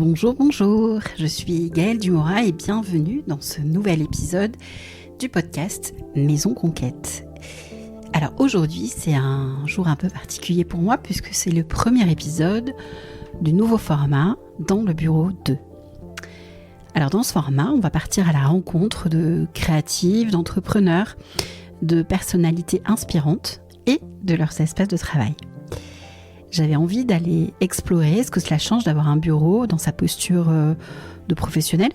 Bonjour, bonjour, je suis Gaëlle Dumora et bienvenue dans ce nouvel épisode du podcast Maison Conquête. Alors aujourd'hui, c'est un jour un peu particulier pour moi puisque c'est le premier épisode du nouveau format dans le bureau 2. Alors dans ce format, on va partir à la rencontre de créatifs, d'entrepreneurs, de personnalités inspirantes et de leurs espaces de travail. J'avais envie d'aller explorer ce que cela change d'avoir un bureau dans sa posture de professionnel,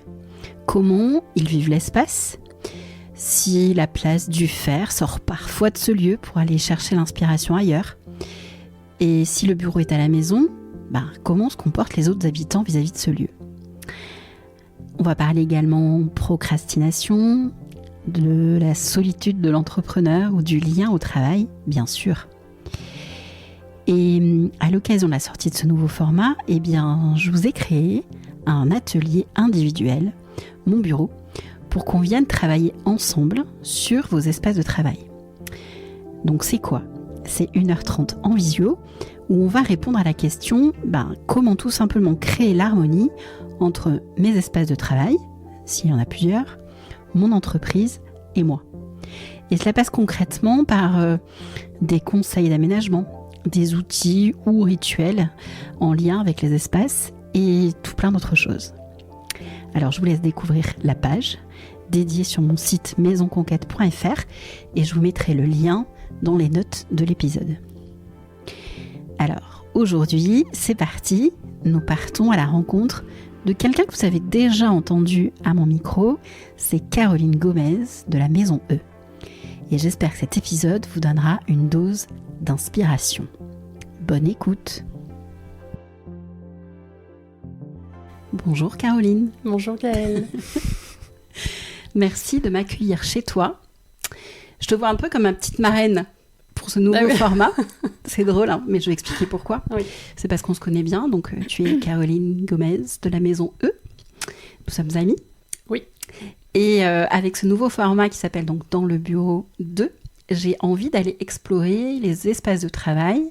comment ils vivent l'espace, si la place du faire sort parfois de ce lieu pour aller chercher l'inspiration ailleurs, et si le bureau est à la maison, comment se comportent les autres habitants vis-à-vis de ce lieu. On va parler également procrastination, de la solitude de l'entrepreneur ou du lien au travail, bien sûr. Et à l'occasion de la sortie de ce nouveau format, je vous ai créé un atelier individuel, mon bureau, pour qu'on vienne travailler ensemble sur vos espaces de travail. Donc c'est quoi ? C'est 1h30 en visio, où on va répondre à la question comment tout simplement créer l'harmonie entre mes espaces de travail, s'il y en a plusieurs, mon entreprise et moi. Et cela passe concrètement par des conseils d'aménagement, des outils ou rituels en lien avec les espaces et tout plein d'autres choses. Alors je vous laisse découvrir la page dédiée sur mon site maisonconquête.fr et je vous mettrai le lien dans les notes de l'épisode. Alors aujourd'hui, c'est parti, nous partons à la rencontre de quelqu'un que vous avez déjà entendu à mon micro, c'est Caroline Gomez de la Maison E. Et j'espère que cet épisode vous donnera une dose d'inspiration. Bonne écoute. Bonjour Caroline. Bonjour Gaëlle. Merci de m'accueillir chez toi. Je te vois un peu comme ma petite marraine pour ce nouveau format. C'est drôle, mais je vais expliquer pourquoi. Oui. C'est parce qu'on se connaît bien. Donc tu es Caroline Gomez de la Maison E. Nous sommes amis. Oui. Et avec ce nouveau format qui s'appelle donc Dans le bureau 2, j'ai envie d'aller explorer les espaces de travail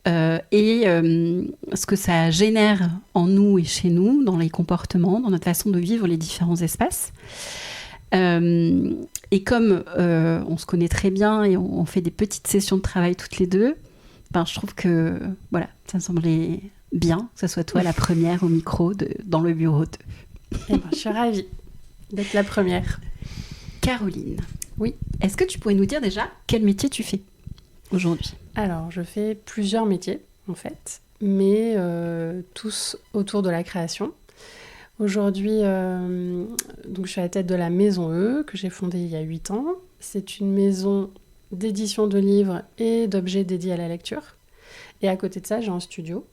et ce que ça génère en nous et chez nous, dans les comportements, dans notre façon de vivre les différents espaces. Et comme on se connaît très bien et on fait des petites sessions de travail toutes les deux, je trouve que ça me semblait bien que ce soit toi la première au micro dans le bureau 2. Je suis ravie d'être la première. Caroline, oui. Est-ce que tu pourrais nous dire déjà quel métier tu fais aujourd'hui ? Alors, je fais plusieurs métiers, en fait, mais tous autour de la création. Aujourd'hui, donc je suis à la tête de la Maison E, que j'ai fondée il y a 8 ans. C'est une maison d'édition de livres et d'objets dédiés à la lecture. Et à côté de ça, j'ai un studio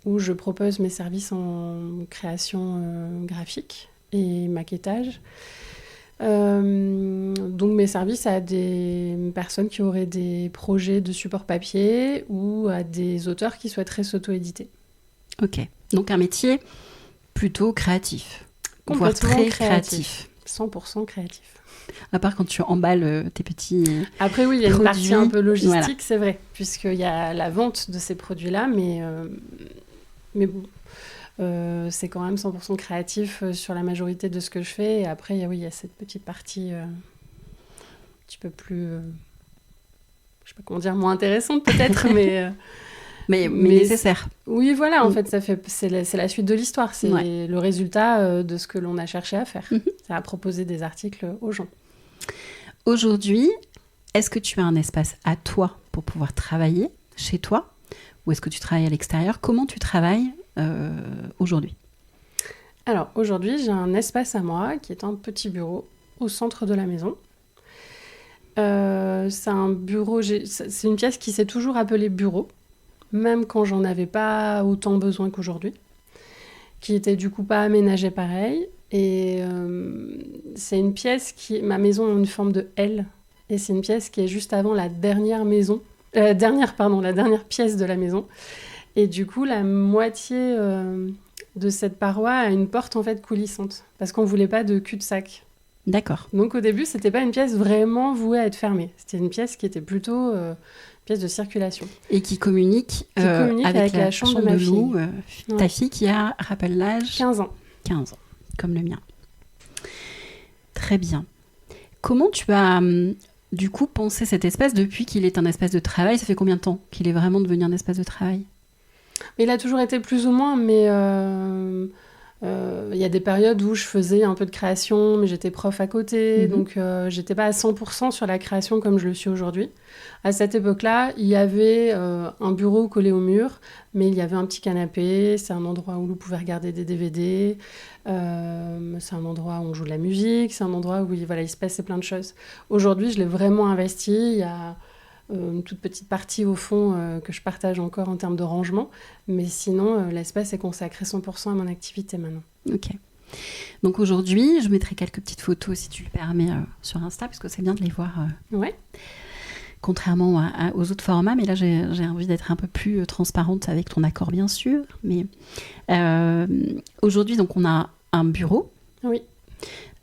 où je propose mes services en création graphique et maquettage. Donc mes services à des personnes qui auraient des projets de support papier ou à des auteurs qui souhaiteraient s'auto-éditer. Ok, donc un métier plutôt créatif, voire très créatif. 100% créatif. À part quand tu emballes tes petits Après oui, il y a une partie un peu logistique, voilà. C'est vrai, puisqu'il y a la vente de ces produits-là, mais bon... c'est quand même 100% créatif sur la majorité de ce que je fais. Et après, il y a cette petite partie un petit peu plus... je sais pas comment dire, moins intéressante peut-être, mais nécessaire. Oui, voilà, en fait, c'est la suite de l'histoire. C'est le résultat de ce que l'on a cherché à faire. C'est à proposer des articles aux gens. Aujourd'hui, est-ce que tu as un espace à toi pour pouvoir travailler chez toi ? Ou est-ce que tu travailles à l'extérieur ? Comment tu travailles aujourd'hui ? Alors, aujourd'hui, j'ai un espace à moi qui est un petit bureau au centre de la maison. C'est un bureau, c'est une pièce qui s'est toujours appelée bureau, même quand j'en avais pas autant besoin qu'aujourd'hui, qui était du coup pas aménagée pareil. Et c'est une pièce ma maison a une forme de L, et c'est une pièce qui est juste avant la dernière pièce de la maison. Et du coup, la moitié de cette paroi a une porte en fait coulissante, parce qu'on voulait pas de cul-de-sac. D'accord. Donc au début, c'était pas une pièce vraiment vouée à être fermée. C'était une pièce qui était plutôt pièce de circulation. Et qui communique, avec la chambre de ma Lou, fille. Ta fille qui a, rappelle l'âge 15 ans. 15 ans, comme le mien. Très bien. Comment tu as, du coup, pensé cet espace depuis qu'il est un espace de travail? Ça fait combien de temps qu'il est vraiment devenu un espace de travail? Il a toujours été plus ou moins, mais il y a des périodes où je faisais un peu de création, mais j'étais prof à côté, donc j'étais pas à 100% sur la création comme je le suis aujourd'hui. À cette époque-là, il y avait un bureau collé au mur, mais il y avait un petit canapé, c'est un endroit où Lou pouvait regarder des DVD, c'est un endroit où on joue de la musique, c'est un endroit où il se passait plein de choses. Aujourd'hui, je l'ai vraiment investi, il y a une toute petite partie au fond que je partage encore en termes de rangement, mais sinon l'espace est consacré 100% à mon activité maintenant. Ok. Donc aujourd'hui, je mettrai quelques petites photos si tu le permets sur Insta, parce que c'est bien de les voir. Ouais. Contrairement aux autres formats, mais là j'ai envie d'être un peu plus transparente avec ton accord bien sûr. Mais aujourd'hui, donc on a un bureau. Oui.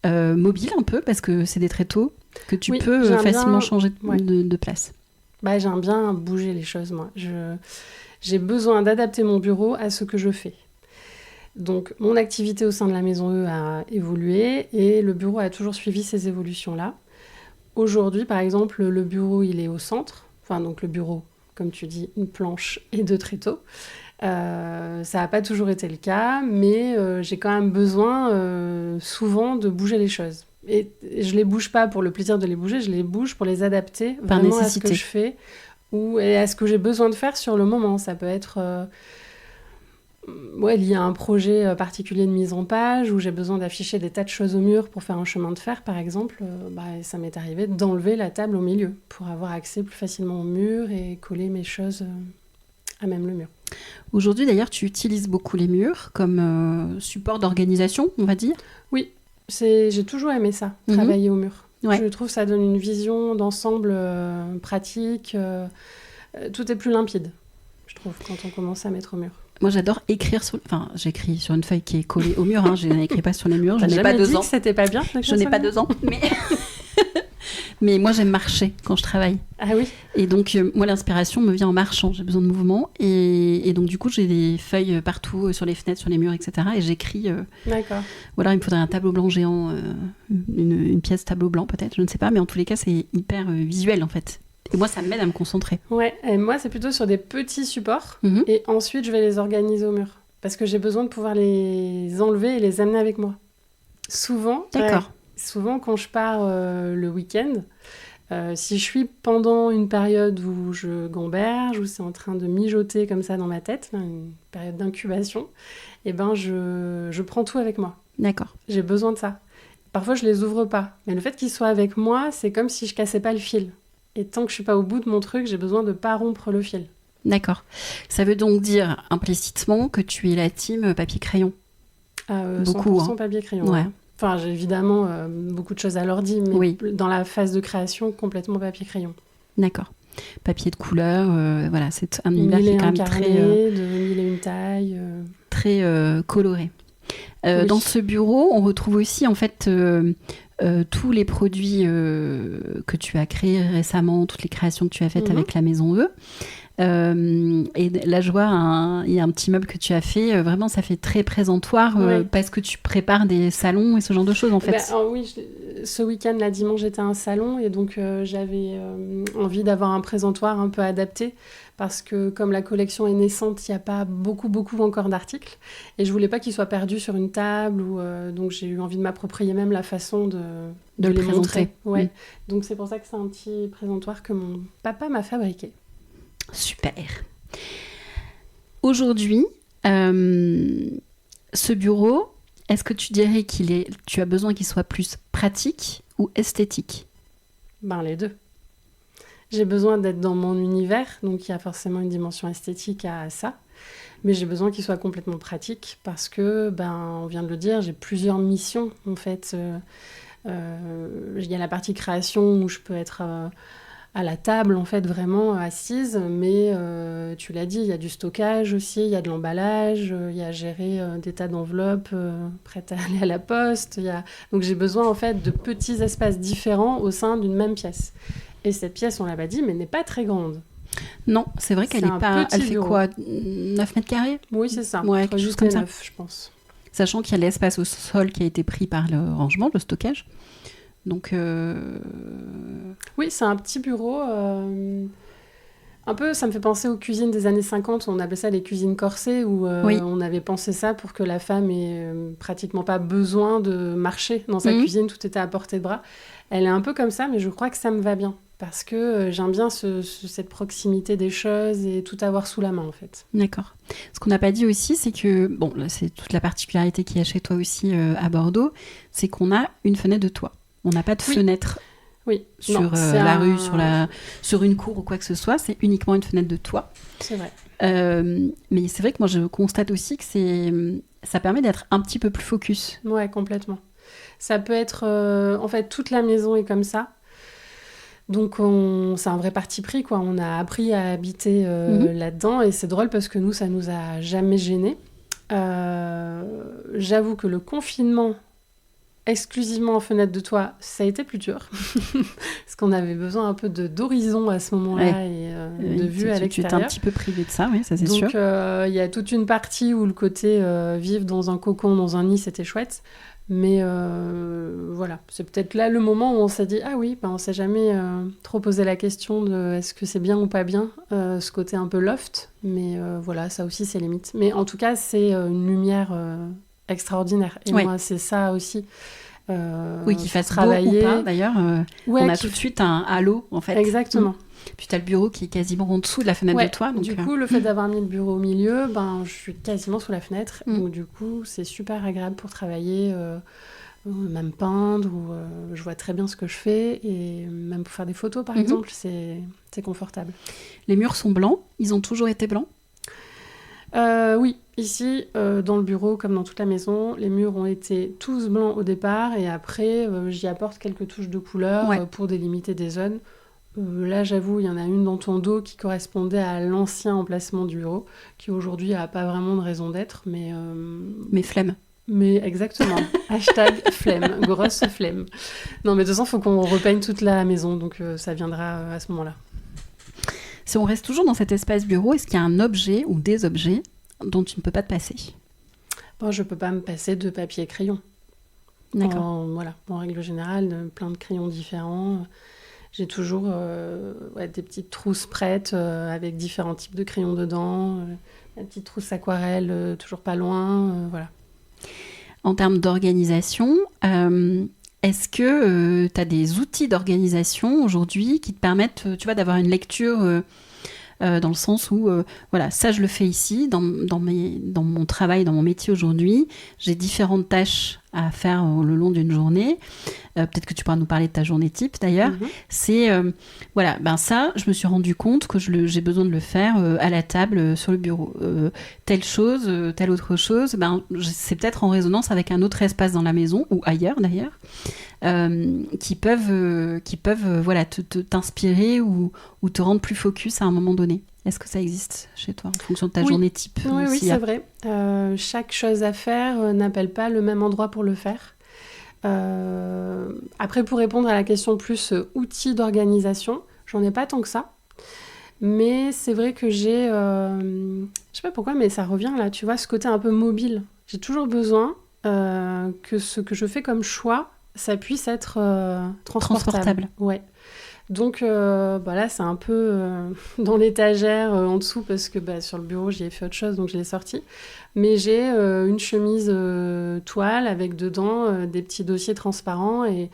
Mobile un peu, parce que c'est des tréteaux que tu Oui, peux facilement changer Ouais. de place. J'aime bien bouger les choses, moi. J'ai besoin d'adapter mon bureau à ce que je fais. Donc, mon activité au sein de la Maison E a évolué et le bureau a toujours suivi ces évolutions-là. Aujourd'hui, par exemple, le bureau, il est au centre. Enfin, donc le bureau, comme tu dis, une planche et 2 tréteaux. Ça n'a pas toujours été le cas, mais j'ai quand même besoin souvent de bouger les choses. Et je les bouge pas pour le plaisir de les bouger, je les bouge pour les adapter Par vraiment nécessité. à ce que je fais et à ce que j'ai besoin de faire sur le moment. Ça peut être lié à un projet particulier de mise en page où j'ai besoin d'afficher des tas de choses au mur pour faire un chemin de fer, par exemple. Ça m'est arrivé d'enlever la table au milieu pour avoir accès plus facilement au mur et coller mes choses à même le mur. Aujourd'hui, d'ailleurs, tu utilises beaucoup les murs comme support d'organisation, on va dire. Oui, j'ai toujours aimé ça, travailler au mur. Ouais. Je trouve que ça donne une vision d'ensemble pratique. Tout est plus limpide, je trouve, quand on commence à mettre au mur. Moi, j'adore écrire sur... Enfin, j'écris sur une feuille qui est collée au mur. Je n'écris pas sur les murs. Je T'as n'ai pas jamais 2 dit ans. que c'était pas bien? Je n'ai pas 2 ans, mais... mais moi, j'aime marcher quand je travaille. Ah oui. Et donc, moi, l'inspiration me vient en marchant. J'ai besoin de mouvement. Et donc, du coup, j'ai des feuilles partout, sur les fenêtres, sur les murs, etc. Et j'écris... D'accord. Voilà, il me faudrait un tableau blanc géant, une pièce tableau blanc peut-être, je ne sais pas. Mais en tous les cas, c'est hyper visuel, en fait. Et moi, ça m'aide à me concentrer. Ouais, et moi, c'est plutôt sur des petits supports. Mhm. Et ensuite, je vais les organiser au mur. Parce que j'ai besoin de pouvoir les enlever et les amener avec moi. Souvent, souvent quand je pars le week-end, si je suis pendant une période où je gamberge, où c'est en train de mijoter comme ça dans ma tête, une période d'incubation, et je prends tout avec moi. D'accord. J'ai besoin de ça. Parfois, je les ouvre pas. Mais le fait qu'ils soient avec moi, c'est comme si je cassais pas le fil. Et tant que je suis pas au bout de mon truc, j'ai besoin de pas rompre le fil. D'accord. Ça veut donc dire implicitement que tu es la team papier-crayon. Beaucoup, 100% papier-crayon. Ouais. Hein. Enfin, j'ai évidemment beaucoup de choses à l'ordi, mais oui. Dans la phase de création, complètement papier-crayon. D'accord. Papier de couleur, voilà, c'est un univers qui est quand même très... de 1001 tailles. Très coloré. Oui. Dans ce bureau, on retrouve aussi en fait tous les produits que tu as créés récemment, toutes les créations que tu as faites avec la Maison E. Et là, je vois, il y a un petit meuble que tu as fait. Vraiment, ça fait très présentoir parce que tu prépares des salons et ce genre de choses, en fait. Oui, ce week-end, là, dimanche, j'étais à un salon et donc j'avais envie d'avoir un présentoir un peu adapté parce que comme la collection est naissante, il n'y a pas beaucoup encore d'articles et je voulais pas qu'ils soient perdus sur une table donc j'ai eu envie de m'approprier même la façon de le les présenter. Montrer. Ouais. Donc c'est pour ça que c'est un petit présentoir que mon papa m'a fabriqué. Super. Aujourd'hui, ce bureau, est-ce que tu dirais tu as besoin qu'il soit plus pratique ou esthétique? Les deux. J'ai besoin d'être dans mon univers, donc il y a forcément une dimension esthétique à ça. Mais j'ai besoin qu'il soit complètement pratique parce que, on vient de le dire, j'ai plusieurs missions en fait. Il y a la partie création où je peux être... à la table, en fait, vraiment assise, mais tu l'as dit, il y a du stockage aussi, il y a de l'emballage, il y a gérer des tas d'enveloppes prêtes à aller à la poste. Donc j'ai besoin, en fait, de petits espaces différents au sein d'une même pièce. Et cette pièce, on l'a pas dit, mais n'est pas très grande. Non, c'est vrai qu'elle C'est est un pas... petit Elle fait bureau. quoi, 9 mètres carrés? Oui, c'est ça. Ouais, Entre quelque chose 8 comme et ça. 9, je pense. Sachant qu'il y a l'espace au sol qui a été pris par le rangement, le stockage. Donc, Oui, c'est un petit bureau. Un peu, ça me fait penser aux cuisines des années 50. On appelait ça les cuisines corsées, où oui. on avait pensé ça pour que la femme ait pratiquement pas besoin de marcher dans sa Mhm. cuisine. Tout était à portée de bras. Elle est un peu comme ça, mais je crois que ça me va bien. Parce que j'aime bien cette proximité des choses et tout avoir sous la main, en fait. D'accord. Ce qu'on n'a pas dit aussi, c'est que, bon, là, c'est toute la particularité qu'il y a chez toi aussi à Bordeaux, c'est qu'on a une fenêtre de toit. On n'a pas de Oui. fenêtre Oui, sur non, la rue, sur une cour ou quoi que ce soit, c'est uniquement une fenêtre de toit. C'est vrai. Mais c'est vrai que moi je constate aussi que ça permet d'être un petit peu plus focus. Ouais, complètement. Ça peut être... en fait, toute la maison est comme ça. Donc, c'est un vrai parti pris, quoi. On a appris à habiter là-dedans. Et c'est drôle parce que nous, ça nous a jamais gênés. J'avoue que le confinement exclusivement en fenêtre de toit, ça a été plus dur. Parce qu'on avait besoin un peu d'horizon à ce moment-là et de vue à l'extérieur. Tu étais un petit peu privé de ça, oui, ça c'est Donc, sûr. Donc, il y a toute une partie où le côté vivre dans un cocon, dans un nid, c'était chouette. Mais voilà, c'est peut-être là le moment où on s'est dit « Ah oui, on s'est jamais trop posé la question de est-ce que c'est bien ou pas bien, ce côté un peu loft. » Mais voilà, ça aussi, c'est limite. Mais en tout cas, c'est une lumière extraordinaire. Et moi, c'est ça aussi. Oui, qu'il fasse travailler. Beau ou pas, d'ailleurs. On a tout de suite un halo, en fait. Exactement. Puis tu as le bureau qui est quasiment en dessous de la fenêtre de toi. Donc, du coup, le fait d'avoir mis le bureau au milieu, je suis quasiment sous la fenêtre. Donc du coup, c'est super agréable pour travailler, même peindre, ou je vois très bien ce que je fais. Et même pour faire des photos, par exemple, c'est confortable. Les murs sont blancs. Ils ont toujours été blancs? Oui, ici, dans le bureau, comme dans toute la maison, les murs ont été tous blancs au départ. Et après, j'y apporte quelques touches de couleur pour délimiter des zones. Là, j'avoue, il y en a une dans ton dos qui correspondait à l'ancien emplacement du bureau, qui aujourd'hui n'a pas vraiment de raison d'être, mais... Mais flemme. Mais exactement. Hashtag flemme, grosse flemme. Non, mais de toute façon, il faut qu'on repeigne toute la maison, donc ça viendra à ce moment-là. Si on reste toujours dans cet espace bureau, est-ce qu'il y a un objet ou des objets dont tu ne peux pas te passer? Je ne peux pas me passer de papier et crayon. D'accord. Voilà, en règle générale, plein de crayons différents. J'ai toujours des petites trousses prêtes avec différents types de crayons dedans. La petite trousse aquarelle, toujours pas loin. Voilà. En termes d'organisation, est-ce que tu as des outils d'organisation aujourd'hui qui te permettent, tu vois, d'avoir une lecture dans le sens où, voilà, ça je le fais ici, dans mon travail, dans mon métier aujourd'hui, j'ai différentes tâches à faire le long d'une journée. Peut-être que tu pourras nous parler de ta journée type d'ailleurs. C'est, voilà, ça, je me suis rendu compte que j'ai besoin de le faire à la table, sur le bureau. Telle chose, telle autre chose, c'est peut-être en résonance avec un autre espace dans la maison, ou ailleurs d'ailleurs, qui peuvent voilà, t'inspirer ou te rendre plus focus à un moment donné. Est-ce que ça existe chez toi, en fonction de ta journée type? Oui, c'est vrai. Chaque chose à faire n'appelle pas le même endroit pour le faire. Après, pour répondre à la question plus outils d'organisation, j'en ai pas tant que ça. Mais c'est vrai que j'ai... je sais pas pourquoi, mais ça revient là, tu vois, ce côté un peu mobile. J'ai toujours besoin que ce que je fais comme choix, ça puisse être transportable. Ouais. Donc là, c'est un peu dans l'étagère en dessous parce que sur le bureau, j'y ai fait autre chose, donc je l'ai sorti. Mais j'ai une chemise toile avec dedans des petits dossiers transparents et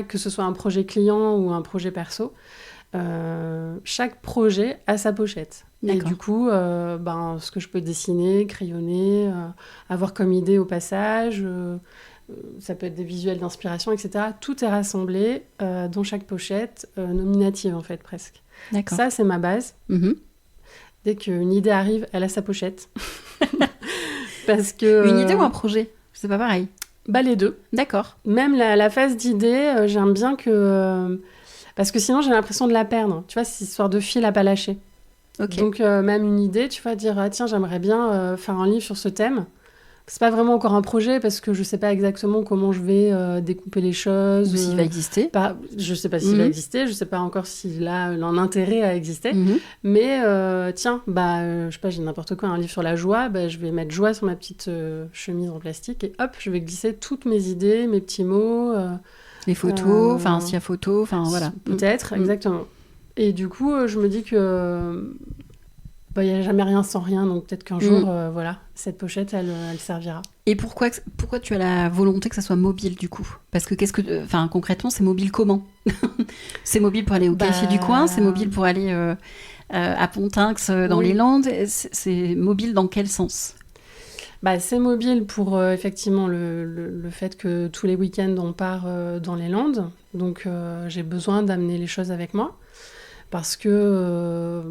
que ce soit un projet client ou un projet perso, chaque projet a sa pochette. D'accord. Et du coup, ce que je peux dessiner, crayonner, avoir comme idée au passage... ça peut être des visuels d'inspiration, etc. Tout est rassemblé dans chaque pochette, nominative en fait, presque. D'accord. Ça, c'est ma base. Dès qu'une idée arrive, elle a sa pochette. Parce que, une idée ou un projet? C'est pas pareil. Les deux. D'accord. Même la phase d'idée, j'aime bien que... parce que sinon, j'ai l'impression de la perdre. Tu vois, c'est histoire de fil à pas lâcher. Okay. Donc, même une idée, tu vas dire, tiens, j'aimerais bien faire un livre sur ce thème. C'est pas vraiment encore un projet parce que je sais pas exactement comment je vais découper les choses. Ou s'il va exister. Je sais pas s'il va exister, je sais pas encore s'il a un intérêt à exister. Mais tiens, je sais pas, j'ai n'importe quoi, un livre sur la joie, je vais mettre joie sur ma petite chemise en plastique et hop, je vais glisser toutes mes idées, mes petits mots. Les photos, s'il y a photo, voilà. Peut-être, exactement. Et du coup, je me dis que il n'y a jamais rien sans rien, donc peut-être qu'un jour, cette pochette, elle servira. Et pourquoi tu as la volonté que ça soit mobile, du coup ? Parce que concrètement, c'est mobile comment ? C'est mobile pour aller au café du coin ? C'est mobile pour aller à Pontinx, dans les Landes ? C'est mobile dans quel sens ? C'est mobile pour effectivement le fait que tous les week-ends, on part dans les Landes. Donc, j'ai besoin d'amener les choses avec moi. Parce que,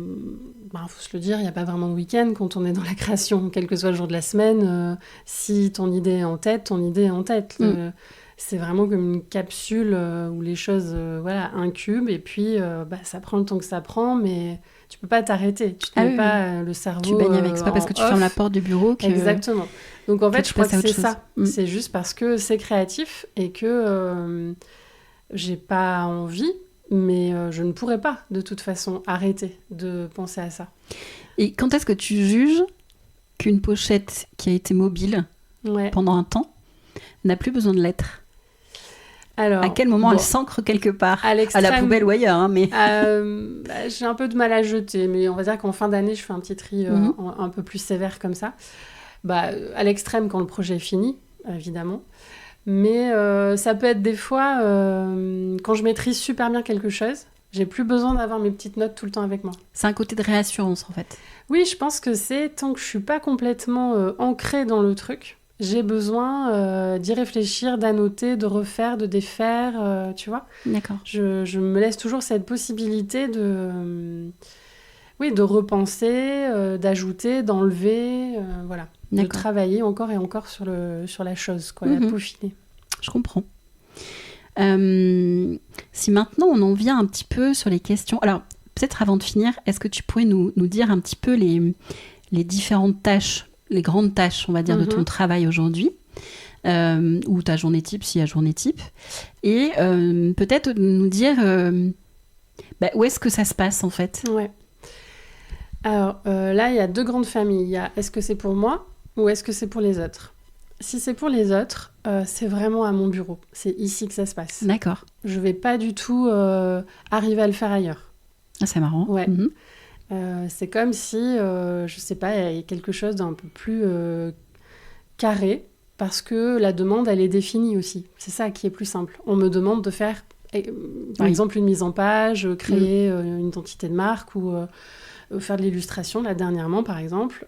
faut se le dire, il n'y a pas vraiment de week-end quand on est dans la création, quel que soit le jour de la semaine. Si ton idée est en tête, ton idée est en tête. C'est vraiment comme une capsule où les choses incubent et puis ça prend le temps que ça prend, mais tu peux pas t'arrêter. Tu te mets pas le cerveau. Tu baignes avec ça parce que tu fermes la porte du bureau. Exactement. Donc en fait, je crois que c'est ça. C'est juste parce que c'est créatif et que j'ai pas envie. Mais je ne pourrais pas, de toute façon, arrêter de penser à ça. Et quand est-ce que tu juges qu'une pochette qui a été mobile pendant un temps n'a plus besoin de l'être ? Alors, à quel moment elle s'ancre quelque part ? À la poubelle ou ailleurs, mais... j'ai un peu de mal à jeter, mais on va dire qu'en fin d'année, je fais un petit tri un peu plus sévère comme ça. À l'extrême, quand le projet est fini, évidemment. Mais ça peut être des fois, quand je maîtrise super bien quelque chose, j'ai plus besoin d'avoir mes petites notes tout le temps avec moi. C'est un côté de réassurance, en fait. Oui, je pense que c'est tant que je suis pas complètement ancrée dans le truc, j'ai besoin d'y réfléchir, d'annoter, de refaire, de défaire, tu vois. D'accord. Je me laisse toujours cette possibilité de repenser, d'ajouter, d'enlever, voilà. De travailler encore et encore sur la chose, la peaufiner. Je comprends. Si maintenant on en vient un petit peu sur les questions... Alors, peut-être avant de finir, est-ce que tu pourrais nous dire un petit peu les différentes tâches, les grandes tâches, on va dire, de ton travail aujourd'hui, ou ta journée type, s'il y a journée type, et peut-être nous dire où est-ce que ça se passe, en fait ? Ouais. Alors, là, il y a deux grandes familles. Il y a est-ce que c'est pour moi ou est-ce que c'est pour les autres ? Si c'est pour les autres, c'est vraiment à mon bureau. C'est ici que ça se passe. D'accord. Je vais pas du tout arriver à le faire ailleurs. Ah, c'est marrant. Ouais. C'est comme si, je sais pas, il y a quelque chose d'un peu plus carré, parce que la demande, elle est définie aussi. C'est ça qui est plus simple. On me demande de faire, par exemple, une mise en page, créer une identité de marque ou... faire de l'illustration, là, dernièrement, par exemple,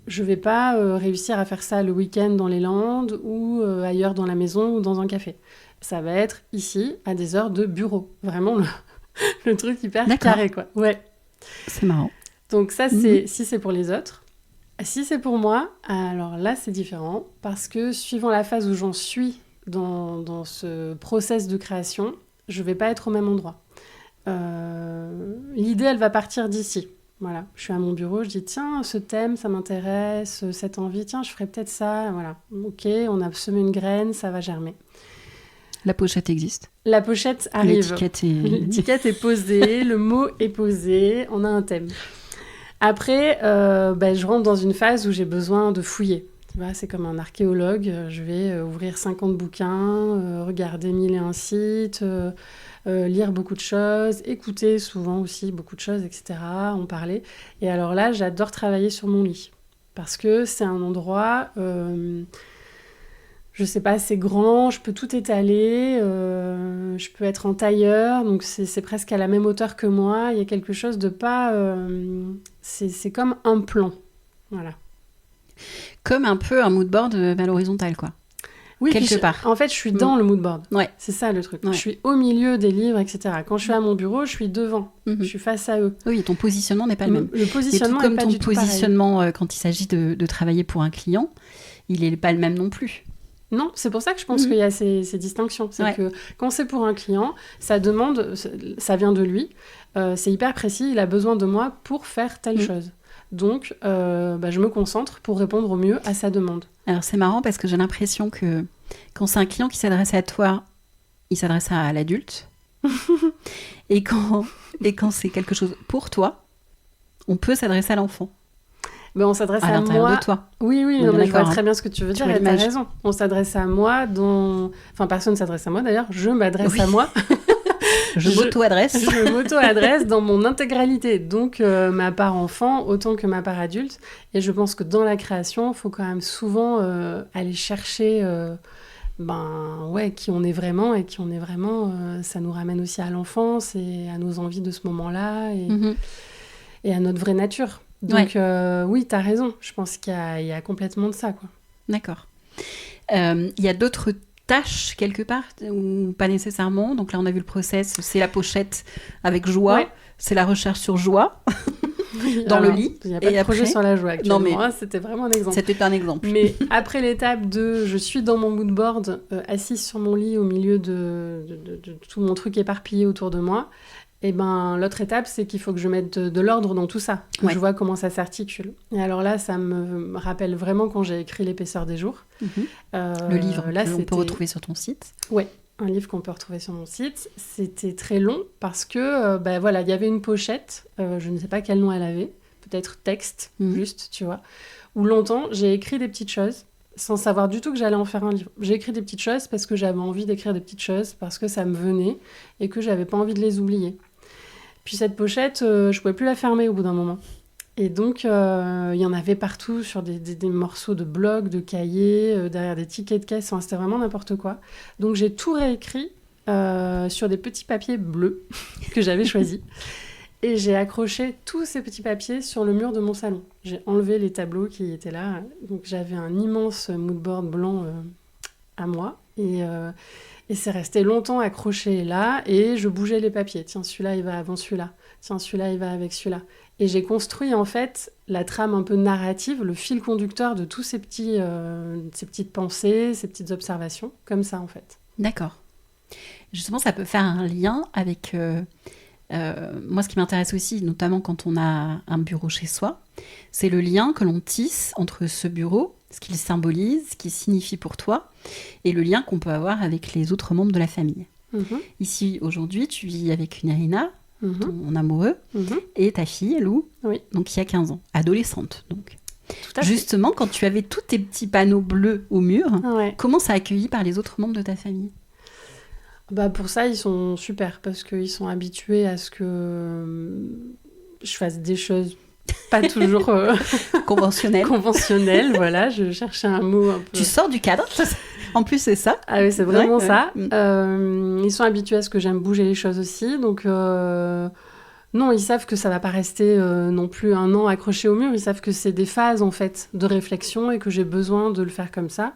je vais pas réussir à faire ça le week-end dans les Landes ou ailleurs dans la maison ou dans un café. Ça va être ici, à des heures de bureau. Vraiment le truc hyper carré, quoi. Ouais. C'est marrant. Donc ça, c'est si c'est pour les autres. Si c'est pour moi, alors là, c'est différent, parce que suivant la phase où j'en suis dans ce process de création, je vais pas être au même endroit. L'idée, elle va partir d'ici. Voilà, je suis à mon bureau, je dis tiens, ce thème, ça m'intéresse, cette envie, tiens, je ferais peut-être ça. Voilà, ok, on a semé une graine, ça va germer. La pochette existe. La pochette arrive. L'étiquette est posée, le mot est posé, on a un thème. Après, je rentre dans une phase où j'ai besoin de fouiller. Tu vois, c'est comme un archéologue, je vais ouvrir 50 bouquins, regarder 1001 sites... lire beaucoup de choses, écouter souvent aussi beaucoup de choses, etc., en parler. Et alors là, j'adore travailler sur mon lit. Parce que c'est un endroit, je sais pas, c'est grand, je peux tout étaler, je peux être en tailleur, donc c'est presque à la même hauteur que moi. Il y a quelque chose de pas... c'est comme un plan. Voilà. Comme un peu un mood board à l'horizontale, quoi. Oui, quelque part. En fait, je suis dans le mood board. Ouais. C'est ça le truc. Ouais. Je suis au milieu des livres, etc. Quand je suis à mon bureau, je suis devant. Je suis face à eux. Oui, ton positionnement n'est pas le même. Le positionnement n'est pas du tout pareil. Comme ton positionnement quand il s'agit de travailler pour un client, il n'est pas le même non plus. Non, c'est pour ça que je pense qu'il y a ces distinctions. C'est que quand c'est pour un client, ça demande, ça vient de lui, c'est hyper précis, il a besoin de moi pour faire telle chose. Donc, je me concentre pour répondre au mieux à sa demande. Alors, c'est marrant parce que j'ai l'impression que quand c'est un client qui s'adresse à toi, il s'adresse à l'adulte. et quand c'est quelque chose pour toi, on peut s'adresser à l'enfant. Ben, on s'adresse à l'intérieur moi. de toi. Oui, Non, mais je vois hein. très bien ce que tu veux dire. Tu Tu as raison. On s'adresse à moi Enfin, personne ne s'adresse à moi d'ailleurs. Je m'adresse à moi. Je m'auto-adresse. Je m'auto-adresse dans mon intégralité. Donc, ma part enfant autant que ma part adulte. Et je pense que dans la création, il faut quand même souvent aller chercher qui on est vraiment. Et qui on est vraiment, ça nous ramène aussi à l'enfance et à nos envies de ce moment-là et à notre vraie nature. Donc, oui, tu as raison. Je pense qu'il y a complètement de ça, quoi. D'accord. Il y a d'autres tâches quelque part ou pas nécessairement. Donc là, on a vu le process. C'est la pochette avec joie. Ouais. C'est la recherche sur joie dans le lit. Il n'y a pas de projet sur la joie actuellement. Non, mais c'était vraiment un exemple. C'était un exemple. Mais après l'étape de je suis dans mon mood board, assise sur mon lit au milieu de tout mon truc éparpillé autour de moi, et l'autre étape, c'est qu'il faut que je mette de l'ordre dans tout ça, que je vois comment ça s'articule. Et alors là, ça me rappelle vraiment quand j'ai écrit L'épaisseur des jours. Le livre là, qu'on peut retrouver sur ton site. Ouais, un livre qu'on peut retrouver sur mon site. C'était très long parce que, il y avait une pochette, je ne sais pas quel nom elle avait, peut-être texte, juste, tu vois, où longtemps, j'ai écrit des petites choses sans savoir du tout que j'allais en faire un livre. J'ai écrit des petites choses parce que j'avais envie d'écrire des petites choses, parce que ça me venait et que j'avais pas envie de les oublier. Puis cette pochette, je pouvais plus la fermer au bout d'un moment. Et donc, il y en avait partout sur des morceaux de blocs, de cahiers, derrière des tickets de caisse. Enfin, c'était vraiment n'importe quoi. Donc, j'ai tout réécrit sur des petits papiers bleus que j'avais choisis. Et j'ai accroché tous ces petits papiers sur le mur de mon salon. J'ai enlevé les tableaux qui étaient là. Donc, j'avais un immense moodboard blanc à moi. Et c'est resté longtemps accroché là, et je bougeais les papiers. Tiens, celui-là, il va avant celui-là. Tiens, celui-là, il va avec celui-là. Et j'ai construit, en fait, la trame un peu narrative, le fil conducteur de tous ces petites pensées, ces petites observations, comme ça, en fait. D'accord. Justement, ça peut faire un lien avec... moi, ce qui m'intéresse aussi, notamment quand on a un bureau chez soi, c'est le lien que l'on tisse entre ce bureau, ce qu'il symbolise, ce qu'il signifie pour toi, et le lien qu'on peut avoir avec les autres membres de la famille. Ici, aujourd'hui, tu vis avec Nirina, ton amoureux, et ta fille, Lou, donc qui a 15 ans, adolescente. Donc. Tout à Justement, fait. Quand tu avais tous tes petits panneaux bleus au mur, comment ça a accueilli par les autres membres de ta famille ? Pour ça, ils sont super, parce qu'ils sont habitués à ce que je fasse des choses pas toujours conventionnelles, voilà, je cherchais un mot un peu... Tu sors du cadre. En plus, c'est ça. Ah oui, c'est vraiment ça. Ils sont habitués à ce que j'aime bouger les choses aussi, donc non, ils savent que ça va pas rester non plus un an accroché au mur, ils savent que c'est des phases, en fait, de réflexion et que j'ai besoin de le faire comme ça.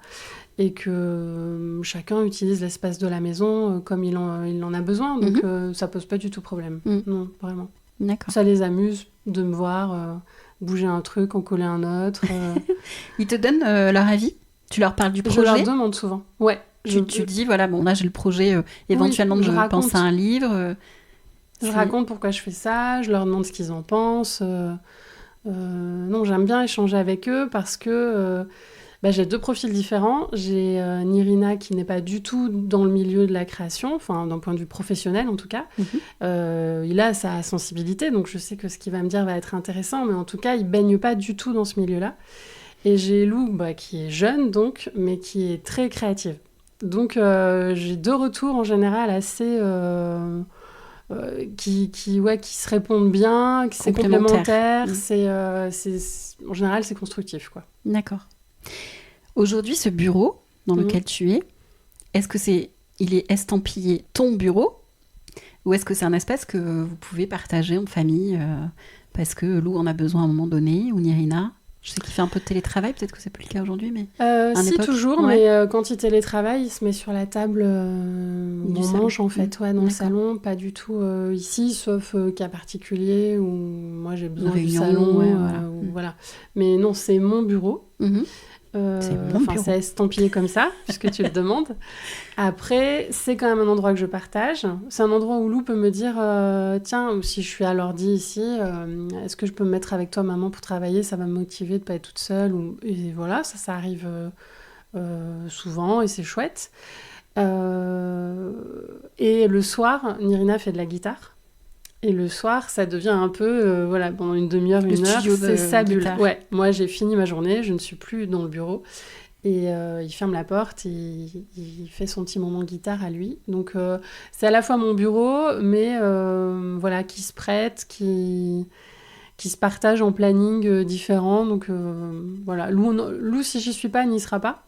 Et que chacun utilise l'espace de la maison comme il en a besoin. Donc, ça pose pas du tout problème. Non, vraiment. D'accord. Ça les amuse de me voir bouger un truc, en coller un autre. Ils te donnent leur avis ? Tu leur parles du projet ? Je leur demande souvent. Ouais. Tu dis, voilà, bon, là, j'ai le projet éventuellement de penser à un livre. Je raconte pourquoi je fais ça, je leur demande ce qu'ils en pensent. Non, j'aime bien échanger avec eux parce que... j'ai deux profils différents. J'ai Nirina qui n'est pas du tout dans le milieu de la création, enfin d'un point de vue professionnel en tout cas. Il a sa sensibilité, donc je sais que ce qu'il va me dire va être intéressant, mais en tout cas, il baigne pas du tout dans ce milieu-là. Et j'ai Lou qui est jeune, donc, mais qui est très créative. Donc j'ai deux retours en général assez... qui se répondent bien, qui c'est complémentaire. En général, c'est constructif, quoi. D'accord. Aujourd'hui, ce bureau dans lequel tu es, il est estampillé ton bureau ou est-ce que c'est un espace que vous pouvez partager en famille parce que Lou en a besoin à un moment donné ou Nirina ? Je sais qu'il fait un peu de télétravail, peut-être que c'est plus le cas aujourd'hui, mais... Si, toujours, mais quand il télétravaille, il se met sur la table où on mange, en fait, dans le salon, pas du tout ici, sauf cas particulier où moi j'ai besoin du salon, voilà. Mais non, c'est mon bureau. C'est mon bureau. C'est estampillé comme ça, puisque tu le demandes. Après, c'est quand même un endroit que je partage. C'est un endroit où Lou peut me dire tiens, ou si je suis à l'ordi ici, est-ce que je peux me mettre avec toi, maman, pour travailler? Ça va me motiver de ne pas être toute seule. Et voilà, ça arrive souvent et c'est chouette. Et le soir, Nirina fait de la guitare. Et le soir, ça devient un peu, pendant une demi-heure, une heure, c'est sa bulle. Ouais, moi, j'ai fini ma journée, je ne suis plus dans le bureau. Et il ferme la porte, et il fait son petit moment guitare à lui. Donc, c'est à la fois mon bureau, mais qui se prête, qui se partage en planning différents. Donc, voilà. Lou, si j'y suis pas, n'y sera pas.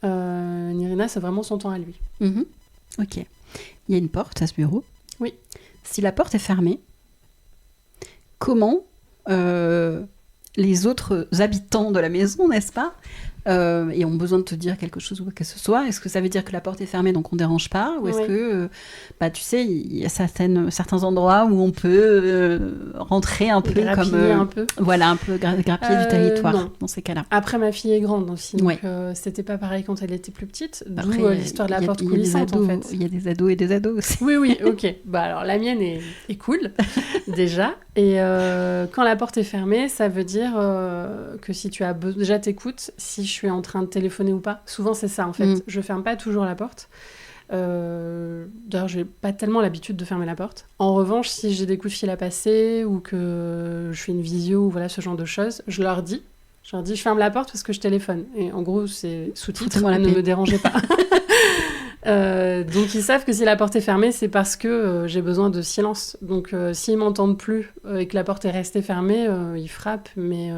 Nirina, c'est vraiment son temps à lui. Mm-hmm. Ok. Il y a une porte à ce bureau. Oui. Si la porte est fermée, comment les autres habitants de la maison, n'est-ce pas, et ont besoin de te dire quelque chose ou quoi que ce soit, est-ce que ça veut dire que la porte est fermée donc on ne dérange pas, ou est-ce que, tu sais, il y a certains endroits où on peut rentrer un peu comme... un peu. Voilà, un peu grappiller du territoire, non. dans ces cas-là. Après, ma fille est grande aussi, donc c'était pas pareil quand elle était plus petite, d'où l'histoire de la porte coulissante, en fait. Il y a des ados et des ados aussi. Oui, ok. Alors, la mienne est cool, déjà. Et quand la porte est fermée, ça veut dire que si tu as déjà t'écoutes, si je suis en train de téléphoner ou pas. Souvent, c'est ça, en fait. Je ferme pas toujours la porte. D'ailleurs, j'ai pas tellement l'habitude de fermer la porte. En revanche, si j'ai des coups de fil à passer ou que je fais une visio ou voilà, ce genre de choses, je leur dis, je ferme la porte parce que je téléphone. Et en gros, c'est sous-titre, ne me dérangez pas. Donc ils savent que si la porte est fermée, c'est parce que j'ai besoin de silence. Donc s'ils m'entendent plus et que la porte est restée fermée, ils frappent. Mais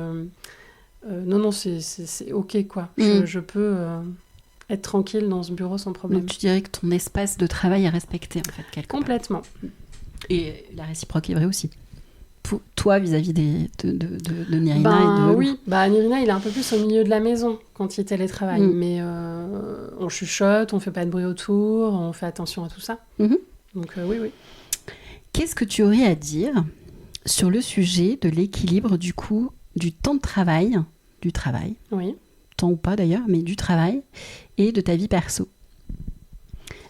non, c'est ok, quoi. Je peux être tranquille dans ce bureau sans problème. Donc tu dirais que ton espace de travail est respecté, en fait, quelque Complètement. part. Et la réciproque est vraie aussi. Pour toi, vis-à-vis de Nirina et de... Oui, Nirina, il est un peu plus au milieu de la maison quand il télétravaille. Mais on chuchote, on fait pas de bruit autour, on fait attention à tout ça. Donc oui. Qu'est-ce que tu aurais à dire sur le sujet de l'équilibre, du coup, du temps de travail, oui. temps ou pas d'ailleurs, mais du travail, et de ta vie perso?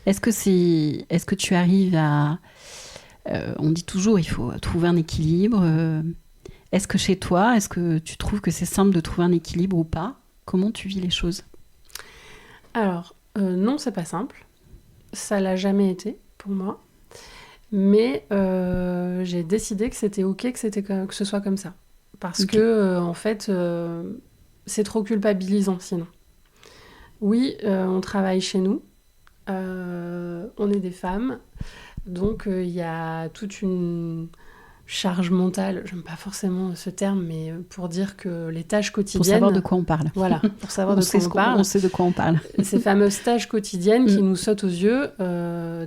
Est-ce que tu arrives à... on dit toujours il faut trouver un équilibre. Est-ce que chez toi, est-ce que tu trouves que c'est simple de trouver un équilibre ou pas? Comment tu vis les choses? Alors, non, c'est pas simple. Ça l'a jamais été pour moi. Mais j'ai décidé que c'était ok que ce soit comme ça. Parce que, en fait, c'est trop culpabilisant sinon. Oui, on travaille chez nous. On est des femmes. Donc, il y a toute une charge mentale, j'aime pas forcément ce terme, mais pour dire que les tâches quotidiennes... Pour savoir de quoi on parle. Voilà, pour savoir de quoi on parle. On sait de quoi on parle. Ces fameuses tâches quotidiennes qui nous sautent aux yeux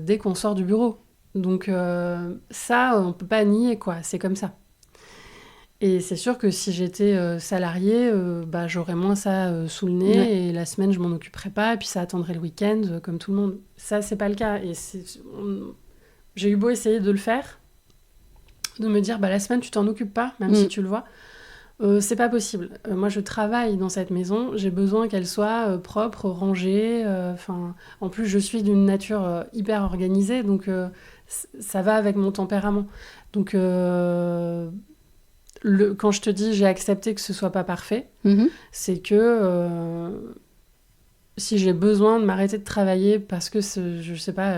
dès qu'on sort du bureau. Donc ça, on peut pas nier, quoi. C'est comme ça. Et c'est sûr que si j'étais salariée, j'aurais moins ça sous le nez et la semaine, je m'en occuperais pas et puis ça attendrait le week-end comme tout le monde. Ça, c'est pas le cas. Et j'ai eu beau essayer de le faire, de me dire la semaine, tu t'en occupes pas, même si tu le vois. C'est pas possible. Moi, je travaille dans cette maison. J'ai besoin qu'elle soit propre, rangée. En plus, je suis d'une nature hyper organisée, donc ça va avec mon tempérament. Donc, quand je te dis j'ai accepté que ce soit pas parfait, c'est que si j'ai besoin de m'arrêter de travailler parce que je sais pas,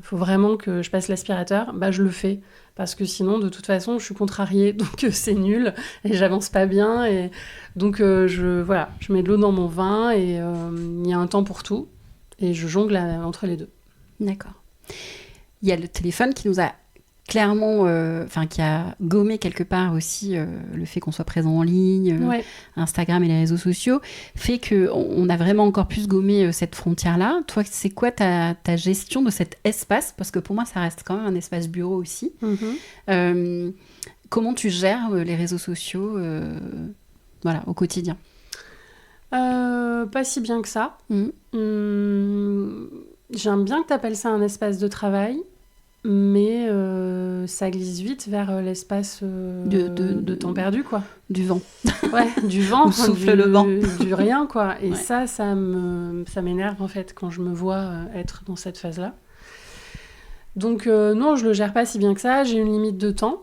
faut vraiment que je passe l'aspirateur, je le fais. Parce que sinon, de toute façon, je suis contrariée, donc c'est nul, et j'avance pas bien. Et donc, je mets de l'eau dans mon vin, et il y a un temps pour tout, et je jongle entre les deux. D'accord. Il y a le téléphone qui nous a clairement, qui a gommé quelque part aussi le fait qu'on soit présent en ligne, Instagram et les réseaux sociaux, fait qu'on a vraiment encore plus gommé cette frontière-là. Toi, c'est quoi ta gestion de cet espace? Parce que pour moi, ça reste quand même un espace bureau aussi. Comment tu gères les réseaux sociaux au quotidien? Pas si bien que ça. J'aime bien que tu appelles ça un espace de travail. mais ça glisse vite vers l'espace de temps perdu, quoi. Du vent. Ouais, du vent. On souffle le vent. Du rien, quoi. Et Ouais. ça m'énerve, en fait, quand je me vois être dans cette phase-là. Donc, non, je le gère pas si bien que ça. J'ai une limite de temps.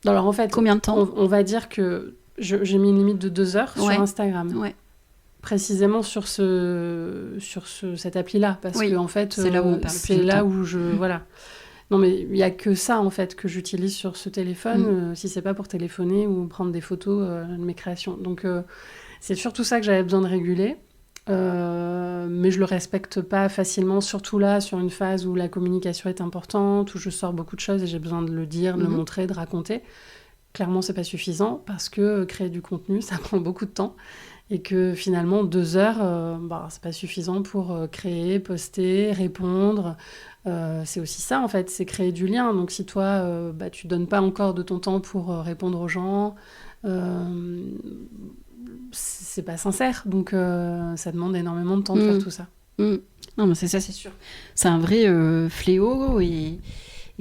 Alors, en fait, Combien de temps? on va dire que j'ai mis une limite de 2 heures Ouais. sur Instagram. Ouais. Précisément sur cette appli-là. Parce Oui, que, en fait, c'est là où on perd le plus c'est de là temps. où je... Voilà. Non, mais il n'y a que ça, en fait, que j'utilise sur ce téléphone, si c'est pas pour téléphoner ou prendre des photos de mes créations. Donc, c'est surtout ça que j'avais besoin de réguler. Mais je le respecte pas facilement, surtout là, sur une phase où la communication est importante, où je sors beaucoup de choses et j'ai besoin de le dire, de le montrer, de raconter. Clairement, c'est pas suffisant parce que créer du contenu, ça prend beaucoup de temps. Et que finalement, 2 heures, c'est pas suffisant pour créer, poster, répondre. C'est aussi ça, en fait, c'est créer du lien. Donc si toi, tu donnes pas encore de ton temps pour répondre aux gens, c'est pas sincère. Donc ça demande énormément de temps de faire tout ça. Non, mais c'est ça, c'est sûr. C'est un vrai fléau et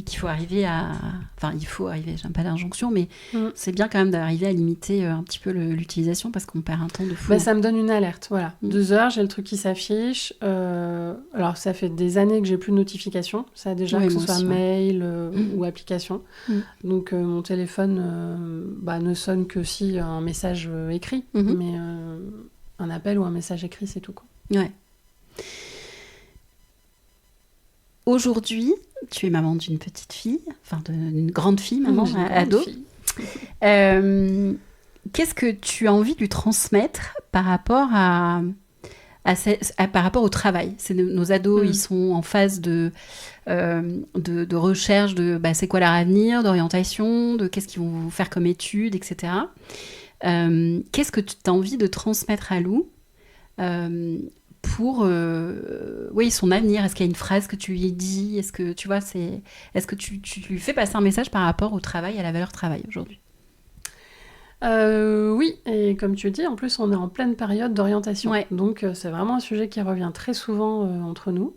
qu'il faut arriver à... Enfin, il faut arriver, j'aime pas l'injonction, mais c'est bien quand même d'arriver à limiter un petit peu l'utilisation parce qu'on perd un temps de fou. Ça me donne une alerte, voilà. 2 heures, j'ai le truc qui s'affiche. Alors, ça fait des années que j'ai plus de notifications. Ça, déjà, que ce soit aussi, mail ou application. Donc, mon téléphone ne sonne que si un message écrit. Mais un appel ou un message écrit, c'est tout, quoi. Ouais. Aujourd'hui, tu es maman d'une petite fille, enfin d'une grande fille, maman, ado. Qu'est-ce que tu as envie de lui transmettre par rapport par rapport au travail? Nos ados, ils sont en phase de recherche de c'est quoi leur avenir, d'orientation, de qu'est-ce qu'ils vont faire comme études, etc. Qu'est-ce que tu as envie de transmettre à Lou pour son avenir? Est-ce qu'il y a une phrase que tu lui dis? Est-ce que tu vois, est-ce que tu lui fais passer un message par rapport au travail, à la valeur travail aujourd'hui? Oui, et comme tu dis, en plus on est en pleine période d'orientation. Ouais. Donc c'est vraiment un sujet qui revient très souvent entre nous.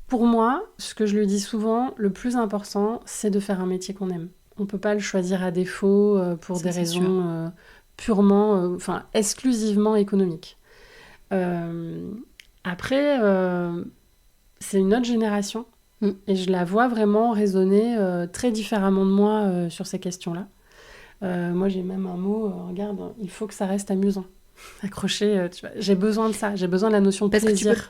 Pour moi, ce que je lui dis souvent, le plus important, c'est de faire un métier qu'on aime. On peut pas le choisir à défaut pour des raisons purement, exclusivement économiques. Après, c'est une autre génération. Et je la vois vraiment raisonner très différemment de moi sur ces questions-là. Moi, j'ai même un mot, regarde, il faut que ça reste amusant. Accroché, tu vois, j'ai besoin de ça, j'ai besoin de la notion de plaisir. Parce que tu peux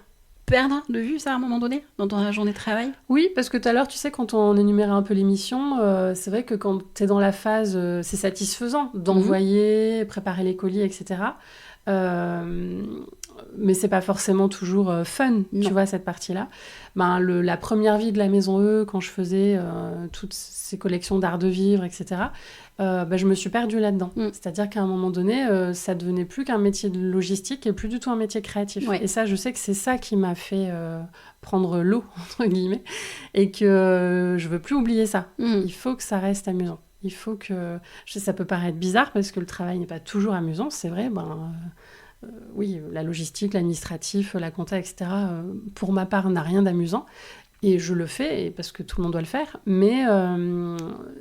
perdre de vue ça à un moment donné, dans ta journée de travail? Oui, parce que tout à l'heure, tu sais, quand on énumérait un peu l'émission, c'est vrai que quand tu es dans la phase, c'est satisfaisant d'envoyer, préparer les colis, etc. Mais c'est pas forcément toujours fun, tu vois, cette partie-là. La première vie de la Maison E, quand je faisais toutes ces collections d'art de vivre, etc., je me suis perdue là-dedans. C'est-à-dire qu'à un moment donné, ça devenait plus qu'un métier de logistique et plus du tout un métier créatif. Ouais. Et ça, je sais que c'est ça qui m'a fait prendre l'eau, entre guillemets, et que je veux plus oublier ça. Il faut que ça reste amusant. Il faut que... ça peut paraître bizarre parce que le travail n'est pas toujours amusant, c'est vrai, oui, la logistique, l'administratif, la compta, etc., pour ma part, n'a rien d'amusant. Et je le fais parce que tout le monde doit le faire. Mais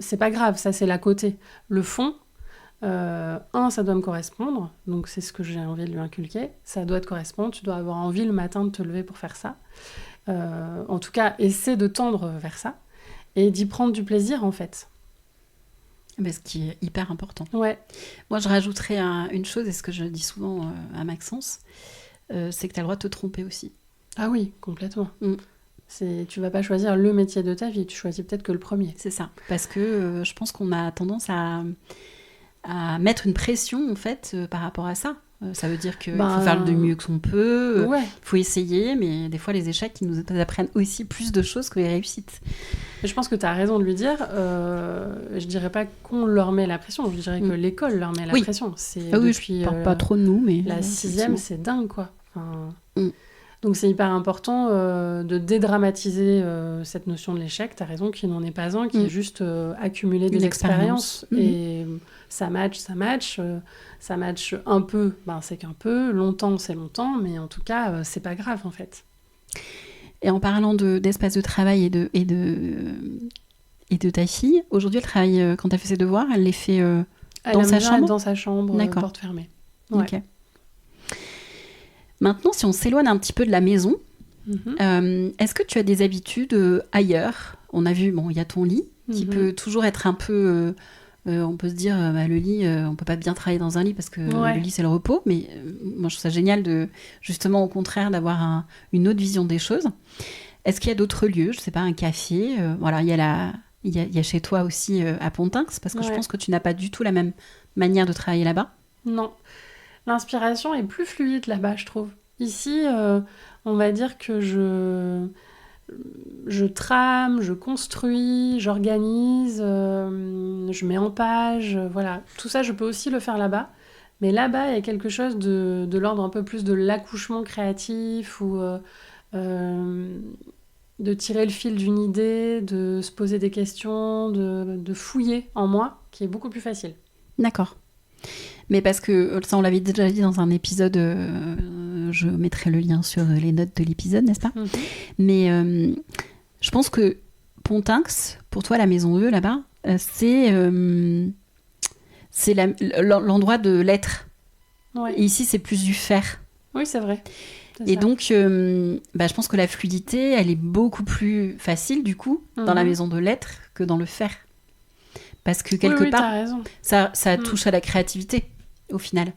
c'est pas grave, ça, c'est l'à côté. Le fond, ça doit me correspondre. Donc, c'est ce que j'ai envie de lui inculquer. Ça doit te correspondre. Tu dois avoir envie le matin de te lever pour faire ça. En tout cas, essaie de tendre vers ça et d'y prendre du plaisir, en fait. Mais ce qui est hyper important. Ouais. Moi, je rajouterais une chose, et ce que je dis souvent à Maxence, c'est que tu as le droit de te tromper aussi. Ah oui, complètement. Tu vas pas choisir le métier de ta vie, tu choisis peut-être que le premier. C'est ça. Parce que je pense qu'on a tendance à mettre une pression, en fait, par rapport à ça. Ça veut dire qu'il faut faire du mieux que son peut, il faut essayer, mais des fois, les échecs, ils nous apprennent aussi plus de choses que les réussites. Et je pense que tu as raison de lui dire. Je dirais pas qu'on leur met la pression, je dirais que l'école leur met la pression. C'est depuis, je parle pas trop de nous, mais... La 6e, c'est dingue, quoi. Donc c'est hyper important de dédramatiser cette notion de l'échec. Tu as raison qu'il n'en est pas un, qui est juste accumuler des expériences. Et ça match. Ça match un peu, c'est qu'un peu. Longtemps, c'est longtemps. Mais en tout cas, c'est pas grave, en fait. Et en parlant d'espace de travail et de ta fille, aujourd'hui, elle travaille, quand elle fait ses devoirs, elle les fait dans sa chambre ? Dans sa chambre, D'accord. porte fermée. Ouais. Ok. Maintenant, si on s'éloigne un petit peu de la maison, est-ce que tu as des habitudes ailleurs ? On a vu, bon, il y a ton lit, qui peut toujours être un peu... on peut se dire, le lit, on peut pas bien travailler dans un lit parce que le lit, c'est le repos. Mais moi, je trouve ça génial justement, au contraire, d'avoir une autre vision des choses. Est-ce qu'il y a d'autres lieux ? Je sais pas, un café. Voilà, il y a chez toi aussi à Pontinx, parce que je pense que tu n'as pas du tout la même manière de travailler là-bas. Non. L'inspiration est plus fluide là-bas, je trouve. Ici, on va dire que je trame, je construis, j'organise, je mets en page, voilà. Tout ça, je peux aussi le faire là-bas. Mais là-bas, il y a quelque chose de l'ordre un peu plus de l'accouchement créatif ou de tirer le fil d'une idée, de se poser des questions, de fouiller en moi, qui est beaucoup plus facile. D'accord. Mais parce que, ça on l'avait déjà dit dans un épisode, je mettrai le lien sur les notes de l'épisode, n'est-ce pas ? Mais je pense que Pontinx, pour toi, la maison E là-bas, c'est l'endroit de l'être. Ouais. Et ici, c'est plus du faire. Oui, c'est vrai. Et donc, je pense que la fluidité, elle est beaucoup plus facile, du coup, dans la maison de l'être que dans le faire. Parce que quelque part, t'as raison. ça touche à la créativité, au final.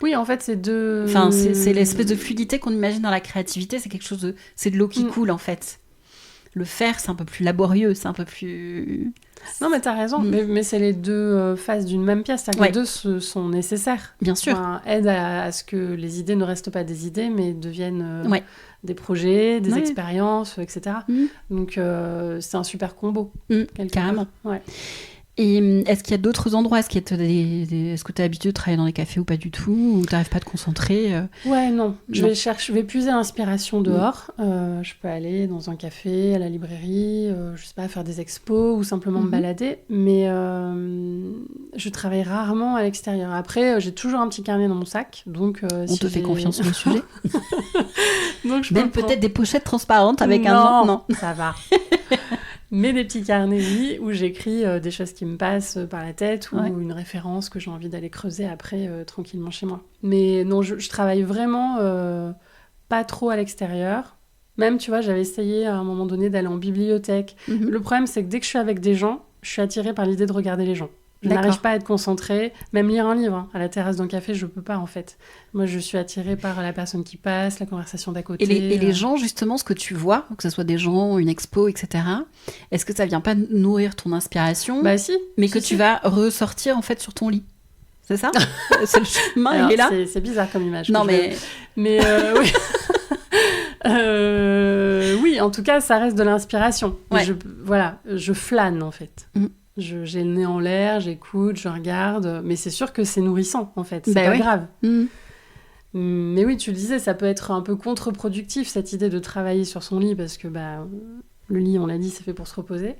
Oui, en fait, c'est deux... Enfin, c'est l'espèce de fluidité qu'on imagine dans la créativité, c'est quelque chose de... C'est de l'eau qui coule, en fait. Le faire, c'est un peu plus laborieux, c'est un peu plus... Non, mais t'as raison, mais c'est les deux faces d'une même pièce, c'est-à-dire que les deux sont nécessaires. Bien sûr. Aide à ce que les idées ne restent pas des idées, mais deviennent des projets, des expériences, etc. Donc, c'est un super combo. Carrément. Ouais. Et est-ce qu'il y a d'autres endroits ? Est-ce que tu as l'habitude de travailler dans des cafés ou pas du tout ? Ou tu n'arrives pas à te concentrer Ouais, non. Je vais puiser l'inspiration dehors. Je peux aller dans un café, à la librairie, je sais pas, faire des expos ou simplement me balader. Mais je travaille rarement à l'extérieur. Après, j'ai toujours un petit carnet dans mon sac. Donc, on te fait confiance sur le sujet. Donc, je Même peut-être des pochettes transparentes avec un nom. Non, ça va. Mais des petits carnets, oui, où j'écris des choses qui me passent par la tête ou une référence que j'ai envie d'aller creuser après tranquillement chez moi. Mais non, je travaille vraiment pas trop à l'extérieur. Même, tu vois, j'avais essayé à un moment donné d'aller en bibliothèque. Le problème, c'est que dès que je suis avec des gens, je suis attirée par l'idée de regarder les gens. Je n'arrive pas à être concentrée. Même lire un livre, à la terrasse d'un café, je peux pas, en fait. Moi, je suis attirée par la personne qui passe, la conversation d'à côté. Et les gens, justement, ce que tu vois, que ce soit des gens, une expo, etc., est-ce que ça vient pas nourrir ton inspiration ? Bah si. Mais que tu vas ressortir, en fait, sur ton lit. C'est ça ? C'est le chemin, alors, il est là ? C'est bizarre comme image. Non, mais... Mais oui. Oui, en tout cas, ça reste de l'inspiration. Ouais. Je flâne, en fait. J'ai le nez en l'air, j'écoute, je regarde, mais c'est sûr que c'est nourrissant, en fait, c'est pas grave. Mais oui, tu le disais, ça peut être un peu contre-productif, cette idée de travailler sur son lit, parce que le lit, on l'a dit, c'est fait pour se reposer.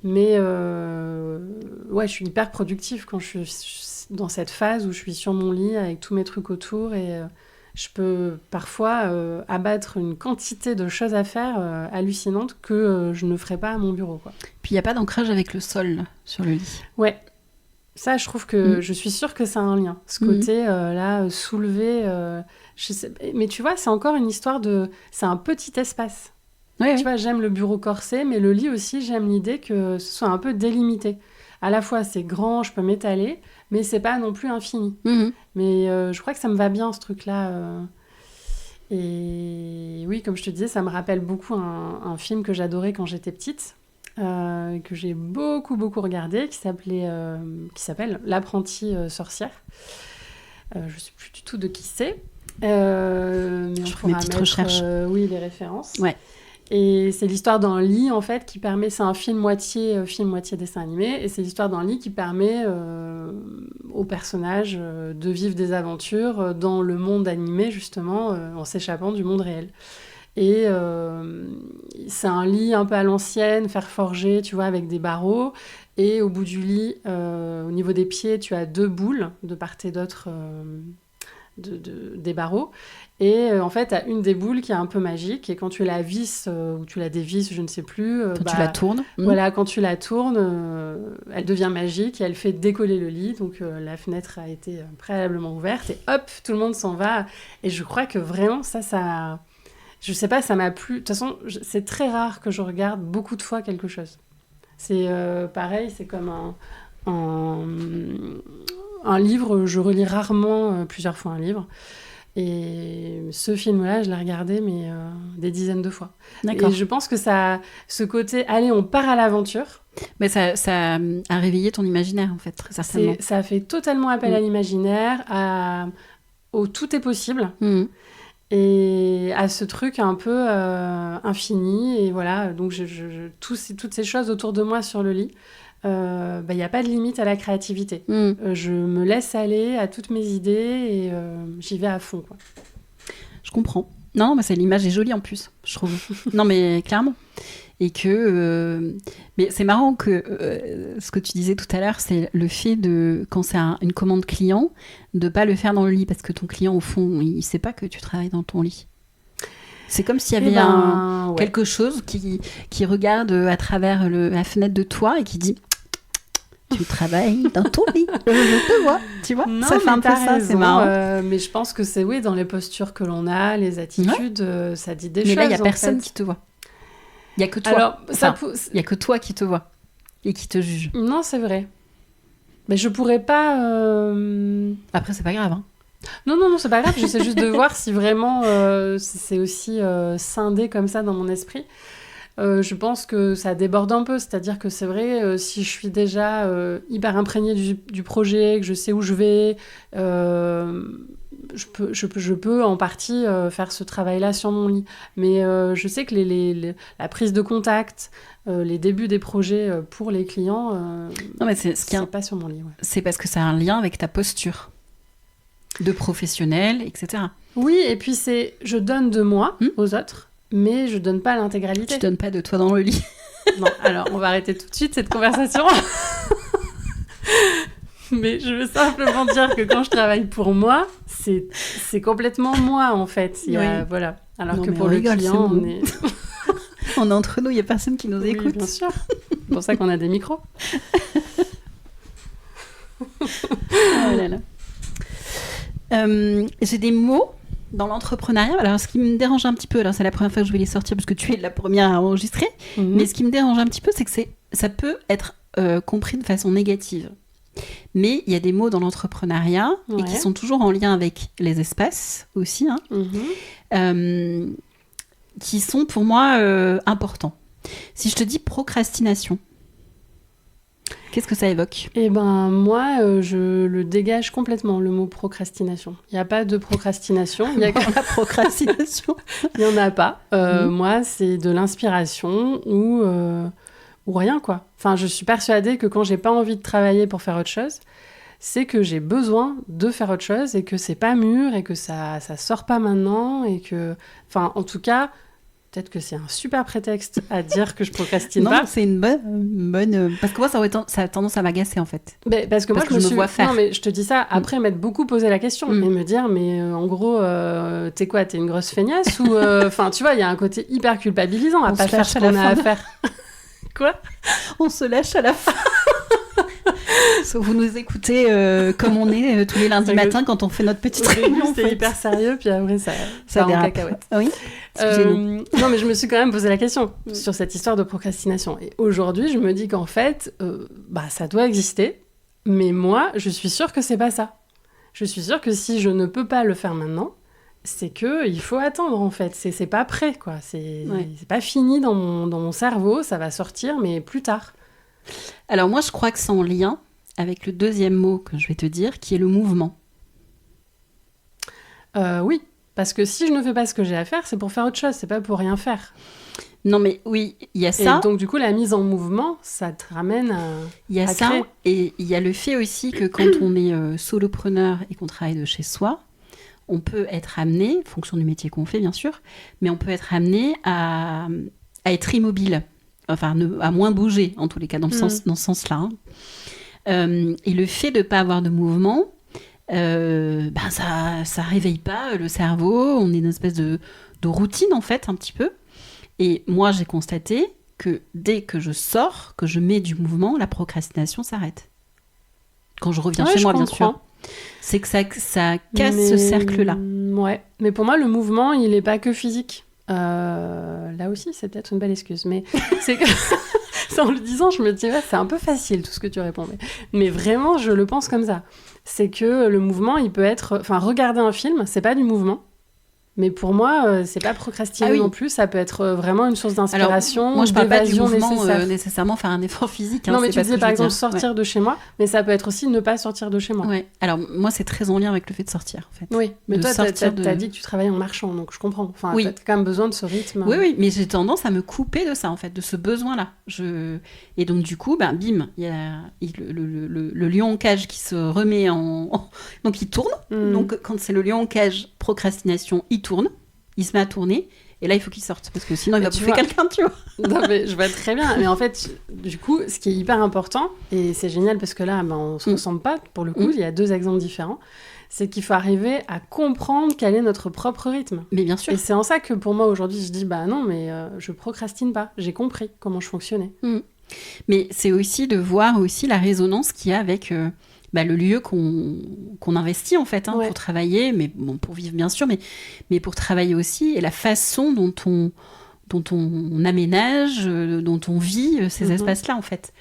Mais je suis hyper productive quand je suis dans cette phase où je suis sur mon lit avec tous mes trucs autour et je peux parfois abattre une quantité de choses à faire hallucinantes que je ne ferais pas à mon bureau, quoi. Puis il n'y a pas d'ancrage avec le sol sur le lit. Ouais. Ça, je trouve que je suis sûre que ça a un lien. Ce côté, soulevé... je sais... Mais tu vois, c'est encore une histoire de... C'est un petit espace. Tu vois, j'aime le bureau corsé, mais le lit aussi, j'aime l'idée que ce soit un peu délimité. À la fois, c'est grand, je peux m'étaler, mais c'est pas non plus infini. Mais je crois que ça me va bien, ce truc-là. Et oui, comme je te disais, ça me rappelle beaucoup un film que j'adorais quand j'étais petite, que j'ai beaucoup regardé, qui s'appelle L'apprentie sorcière. Je sais plus du tout de qui c'est. Mais je ferai mes petites recherches. Les références. Ouais. Et c'est l'histoire d'un lit, en fait, qui permet... C'est un film moitié dessin animé, et c'est l'histoire d'un lit qui permet aux personnages de vivre des aventures dans le monde animé, justement, en s'échappant du monde réel. Et c'est un lit un peu à l'ancienne, fer forgé, tu vois, avec des barreaux. Et au bout du lit, au niveau des pieds, tu as 2 boules de part et d'autre des barreaux. Et en fait, tu as une des boules qui est un peu magique. Et quand tu la visses ou tu la dévisses, je ne sais plus. Quand tu la tournes. Voilà, quand tu la tournes, elle devient magique et elle fait décoller le lit. Donc la fenêtre a été préalablement ouverte et hop, tout le monde s'en va. Et je crois que vraiment, ça... Je sais pas, ça m'a plu. De toute façon, c'est très rare que je regarde beaucoup de fois quelque chose. C'est pareil, c'est comme un livre. Je relis rarement plusieurs fois un livre. Et ce film-là, je l'ai regardé, mais des dizaines de fois. D'accord. Et je pense que ça, ce côté, allez, on part à l'aventure. Mais ça a réveillé ton imaginaire, en fait, très certainement. Ça fait totalement appel à l'imaginaire, au tout est possible. Et à ce truc un peu infini. Et voilà, donc toutes ces choses autour de moi sur le lit, y a pas de limite à la créativité. Je me laisse aller à toutes mes idées et j'y vais à fond, quoi. Je comprends. Non, l'image est jolie en plus, je trouve. Non, mais clairement. Et que... mais c'est marrant que ce que tu disais tout à l'heure, c'est le fait de, quand c'est une commande client, de pas le faire dans le lit, parce que ton client, au fond, il sait pas que tu travailles dans ton lit. C'est comme s'il y avait quelque chose qui regarde à travers la fenêtre de toi et qui dit... Tu travailles dans ton lit, je te vois, tu vois. Non, ça fait un peu ça, c'est marrant. Mais je pense que c'est dans les postures que l'on a, les attitudes, ça dit des choses. Mais là, il n'y a personne qui te voit. Il n'y a que toi. Alors, il n'y a que toi qui te vois et qui te juge. Non, c'est vrai. Mais je pourrais pas... Après, c'est pas grave. Hein. Non, c'est pas grave. J'essaie juste de voir si vraiment c'est aussi scindé comme ça dans mon esprit. Je pense que ça déborde un peu, c'est-à-dire que c'est vrai, si je suis déjà hyper imprégnée du projet, que je sais où je vais, je peux en partie faire ce travail-là sur mon lit. Mais je sais que la prise de contact, les débuts des projets pour les clients, non, mais c'est pas sur mon lit. Ouais. C'est parce que ça a un lien avec ta posture de professionnel, etc. Oui, et puis je donne de moi aux autres. Mais je donne pas l'intégralité. Tu donnes pas de toi dans le lit. Non, alors on va arrêter tout de suite cette conversation. Mais je veux simplement dire que quand je travaille pour moi, c'est complètement moi en fait. Voilà. Alors que pour le client, on est... on est entre nous, il y a personne qui nous écoute. Bien sûr. C'est pour ça qu'on a des micros. Oh là là. J'ai des mots dans l'entrepreneuriat. Alors, ce qui me dérange un petit peu, alors c'est la première fois que je vais les sortir parce que tu es la première à enregistrer, mais ce qui me dérange un petit peu, c'est que ça peut être compris de façon négative. Mais il y a des mots dans l'entrepreneuriat et qui sont toujours en lien avec les espaces aussi, qui sont pour moi importants. Si je te dis procrastination, qu'est-ce que ça évoque ? Eh ben, moi, je le dégage complètement, le mot procrastination. Il n'y a pas de procrastination. Il y a que la procrastination. Il n'y en a pas. Moi, c'est de l'inspiration ou rien, quoi. Enfin, je suis persuadée que quand j'ai pas envie de travailler pour faire autre chose, c'est que j'ai besoin de faire autre chose et que c'est pas mûr et que ça sort pas maintenant et que... Enfin, en tout cas... Peut-être que c'est un super prétexte à dire que je procrastine pas. Non, c'est une bonne... Parce que moi, ça a tendance à m'agacer, en fait. Mais parce que moi, je me vois faire. Non, mais je te dis ça après m'être beaucoup posé la question et me dire, mais en gros, t'es quoi ? T'es une grosse feignasse ou... Enfin, tu vois, il y a un côté hyper culpabilisant à pas faire ce qu'on a à faire. Quoi ? On se lâche à la fin. Vous nous écoutez comme on est tous les lundis matins quand on fait notre petite réunion. C'est hyper sérieux, puis après ça dérape. En cacahuète. Oui. Non, mais je me suis quand même posé la question sur cette histoire de procrastination. Et aujourd'hui, je me dis qu'en fait, ça doit exister, mais moi, je suis sûre que c'est pas ça. Je suis sûre que si je ne peux pas le faire maintenant, c'est qu'il faut attendre, en fait. C'est pas prêt, quoi. C'est pas fini dans mon cerveau, ça va sortir, mais plus tard. Alors moi, je crois que c'est en lien avec le deuxième mot que je vais te dire, qui est le mouvement. Oui, parce que si je ne fais pas ce que j'ai à faire, c'est pour faire autre chose, c'est pas pour rien faire. Non mais oui, il y a ça. Et donc du coup, la mise en mouvement, ça te ramène à Il y a ça, créer. Et il y a le fait aussi que quand on est solopreneur et qu'on travaille de chez soi, on peut être amené, en fonction du métier qu'on fait bien sûr, mais on peut être amené à être immobile. Enfin, à moins bouger, en tous les cas, dans ce sens-là. Et le fait de ne pas avoir de mouvement, ça réveille pas le cerveau. On est une espèce de routine, en fait, un petit peu. Et moi, j'ai constaté que dès que je sors, que je mets du mouvement, la procrastination s'arrête. Quand je reviens chez moi, bien sûr. C'est que ça casse ce cercle-là. Ouais, mais pour moi, le mouvement, il n'est pas que physique. Là aussi, c'est peut-être une belle excuse, mais c'est que... En le disant, je me dis, ouais, c'est un peu facile tout ce que tu réponds. Mais vraiment, je le pense comme ça. C'est que le mouvement, il peut être... Enfin, regarder un film, c'est pas du mouvement. Mais pour moi, c'est pas procrastiner non plus, ça peut être vraiment une source d'inspiration. Alors, moi, je parle pas du mouvement nécessairement faire un effort physique. Non, mais tu disais par exemple sortir de chez moi, mais ça peut être aussi ne pas sortir de chez moi. Ouais. Alors, moi, c'est très en lien avec le fait de sortir, en fait. Oui, mais toi, t'as dit que tu travailles en marchant, donc je comprends. Enfin, t'as quand même besoin de ce rythme. Oui, mais j'ai tendance à me couper de ça, en fait, de ce besoin-là. Et donc, du coup, bim, il y a le lion en cage qui se remet en... Donc, il tourne. Donc, quand c'est le lion en cage, procrastination, il tourne, il se met à tourner, et là il faut qu'il sorte parce que sinon il va bouffer quelqu'un, tu vois. Non, mais je vois très bien, mais en fait du coup ce qui est hyper important, et c'est génial parce que là on se ressemble pas pour le coup, il y a deux exemples différents, c'est qu'il faut arriver à comprendre quel est notre propre rythme. Mais bien sûr. Et c'est en ça que pour moi aujourd'hui je dis non mais je procrastine pas, j'ai compris comment je fonctionnais. Mais c'est aussi de voir aussi la résonance qu'il y a avec le lieu qu'on investit en fait pour travailler, mais bon, pour vivre bien sûr, mais pour travailler aussi, et la façon dont on aménage, dont on vit ces espaces-là en fait.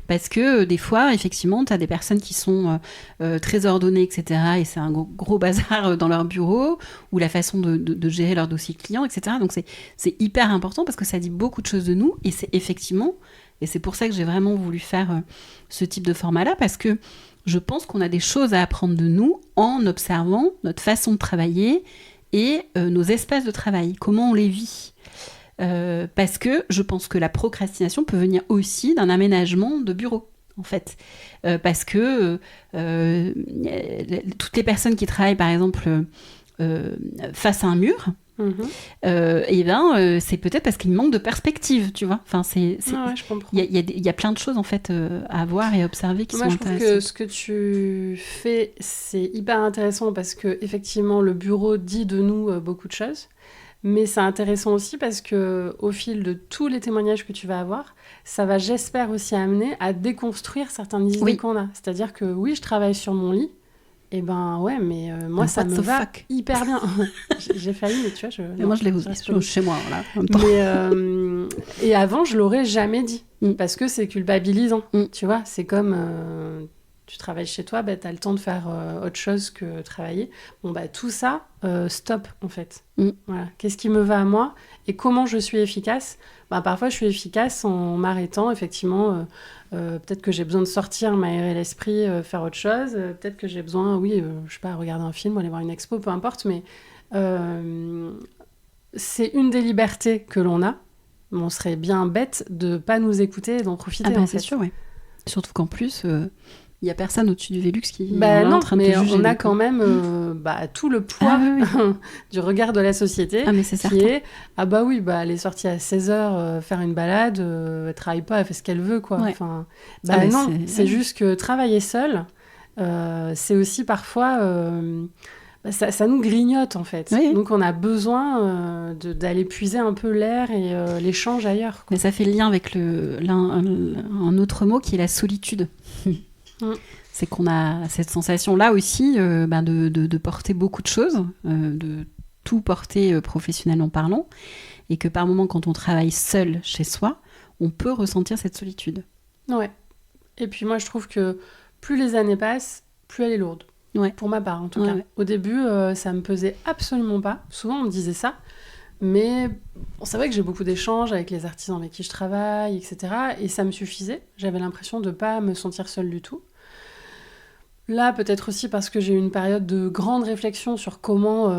Parce que des fois, effectivement, tu as des personnes qui sont très ordonnées, etc. Et c'est un gros bazar dans leur bureau, ou la façon de gérer leur dossier client, etc. Donc c'est hyper important parce que ça dit beaucoup de choses de nous. Et c'est effectivement, et c'est pour ça que j'ai vraiment voulu faire ce type de format-là, parce que je pense qu'on a des choses à apprendre de nous en observant notre façon de travailler et nos espaces de travail, comment on les vit. Parce que je pense que la procrastination peut venir aussi d'un aménagement de bureau, en fait. Parce que toutes les personnes qui travaillent, par exemple, face à un mur, c'est peut-être parce qu'il manque de perspective, tu vois. Enfin, je comprends. Il y a plein de choses, en fait, à voir et à observer qui sont intéressantes. Moi, je trouve que ce que tu fais, c'est hyper intéressant parce que, effectivement, le bureau dit de nous beaucoup de choses. Mais c'est intéressant aussi parce que au fil de tous les témoignages que tu vas avoir, ça va, j'espère, aussi amener à déconstruire certaines idées qu'on a. C'est-à-dire que oui, je travaille sur mon lit, et mais moi ça me va hyper bien. J'ai failli, mais tu vois, moi je l'ai osé chez moi là. En même temps. Mais et avant je l'aurais jamais dit parce que c'est culpabilisant. Tu vois, c'est comme tu travailles chez toi, tu as le temps de faire autre chose que travailler. Bon, tout ça, stop, en fait. Voilà. Qu'est-ce qui me va à moi et comment je suis efficace ? Parfois, je suis efficace en m'arrêtant, effectivement. Peut-être que j'ai besoin de sortir, m'aérer l'esprit, faire autre chose. Peut-être que j'ai besoin, je sais pas, regarder un film, aller voir une expo, peu importe. Mais c'est une des libertés que l'on a. Mais on serait bien bête de ne pas nous écouter et d'en profiter. C'est sûr, oui. Surtout qu'en plus... il n'y a personne au-dessus du Vélux qui est en train de te juger. On a quand même tout le poids du regard de la société qui est elle est sortie à 16h faire une balade, elle ne travaille pas, elle fait ce qu'elle veut. Quoi. Ouais. Enfin, c'est juste que travailler seul, c'est aussi parfois... ça nous grignote en fait. Oui. Donc on a besoin d'aller puiser un peu l'air et l'échange ailleurs. Quoi. Mais ça fait le lien avec un autre mot qui est la solitude. C'est qu'on a cette sensation-là aussi de porter beaucoup de choses, de tout porter professionnellement parlant, et que par moments, quand on travaille seul chez soi, on peut ressentir cette solitude. Ouais. Et puis moi, je trouve que plus les années passent, plus elle est lourde. Ouais. Pour ma part, en tout cas. Ouais. Au début, ça me pesait absolument pas. Souvent, on me disait ça. Mais c'est vrai que j'ai beaucoup d'échanges avec les artisans avec qui je travaille, etc. Et ça me suffisait. J'avais l'impression de ne pas me sentir seule du tout. Là, peut-être aussi parce que j'ai eu une période de grande réflexion sur comment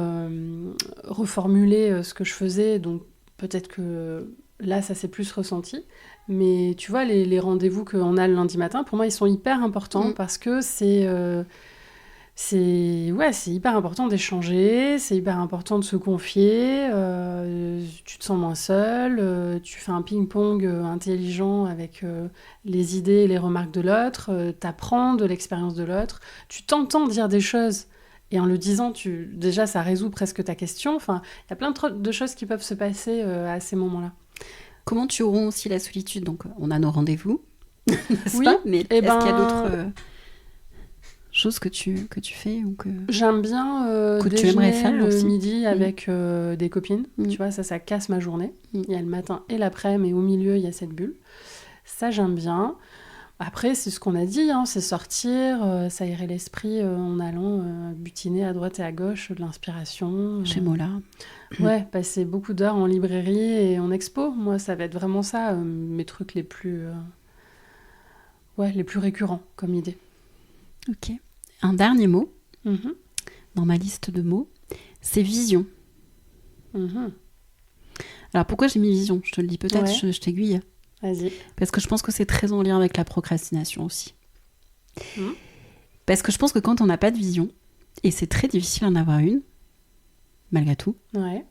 reformuler ce que je faisais. Donc peut-être que là, ça s'est plus ressenti. Mais tu vois, les rendez-vous qu'on a le lundi matin, pour moi, ils sont hyper importants parce que c'est c'est hyper important d'échanger, c'est hyper important de se confier, tu te sens moins seul, tu fais un ping-pong intelligent avec les idées et les remarques de l'autre, t'apprends de l'expérience de l'autre, tu t'entends dire des choses et en le disant, déjà ça résout presque ta question. Enfin, il y a plein de choses qui peuvent se passer à ces moments-là. Comment tu romps aussi la solitude? Donc, on a nos rendez-vous, n'est-ce Oui, pas? Mais eh est-ce qu'il y a ben, d'autres choses que tu fais ou que j'aime bien que tu aimerais déjeuner faire le aussi? midi avec des copines. Mm. Tu vois, ça casse ma journée. Mm. Il y a le matin et l'après, mais au milieu, il y a cette bulle. Ça, j'aime bien. Après, c'est ce qu'on a dit, hein, c'est sortir, s'aérer l'esprit en allant butiner à droite et à gauche de l'inspiration. Chez Mola. Ouais, passer beaucoup d'heures en librairie et en expo. Moi, ça va être vraiment ça, mes trucs les plus récurrents comme idée. Ok. Un dernier mot Mhm. dans ma liste de mots, c'est vision. Mhm. Alors pourquoi j'ai mis vision? Je te le dis peut-être, Ouais. je t'aiguille. Vas-y. Parce que je pense que c'est très en lien avec la procrastination aussi. Mhm. Parce que je pense que quand on n'a pas de vision, et c'est très difficile d'en avoir une, malgré tout, Ouais.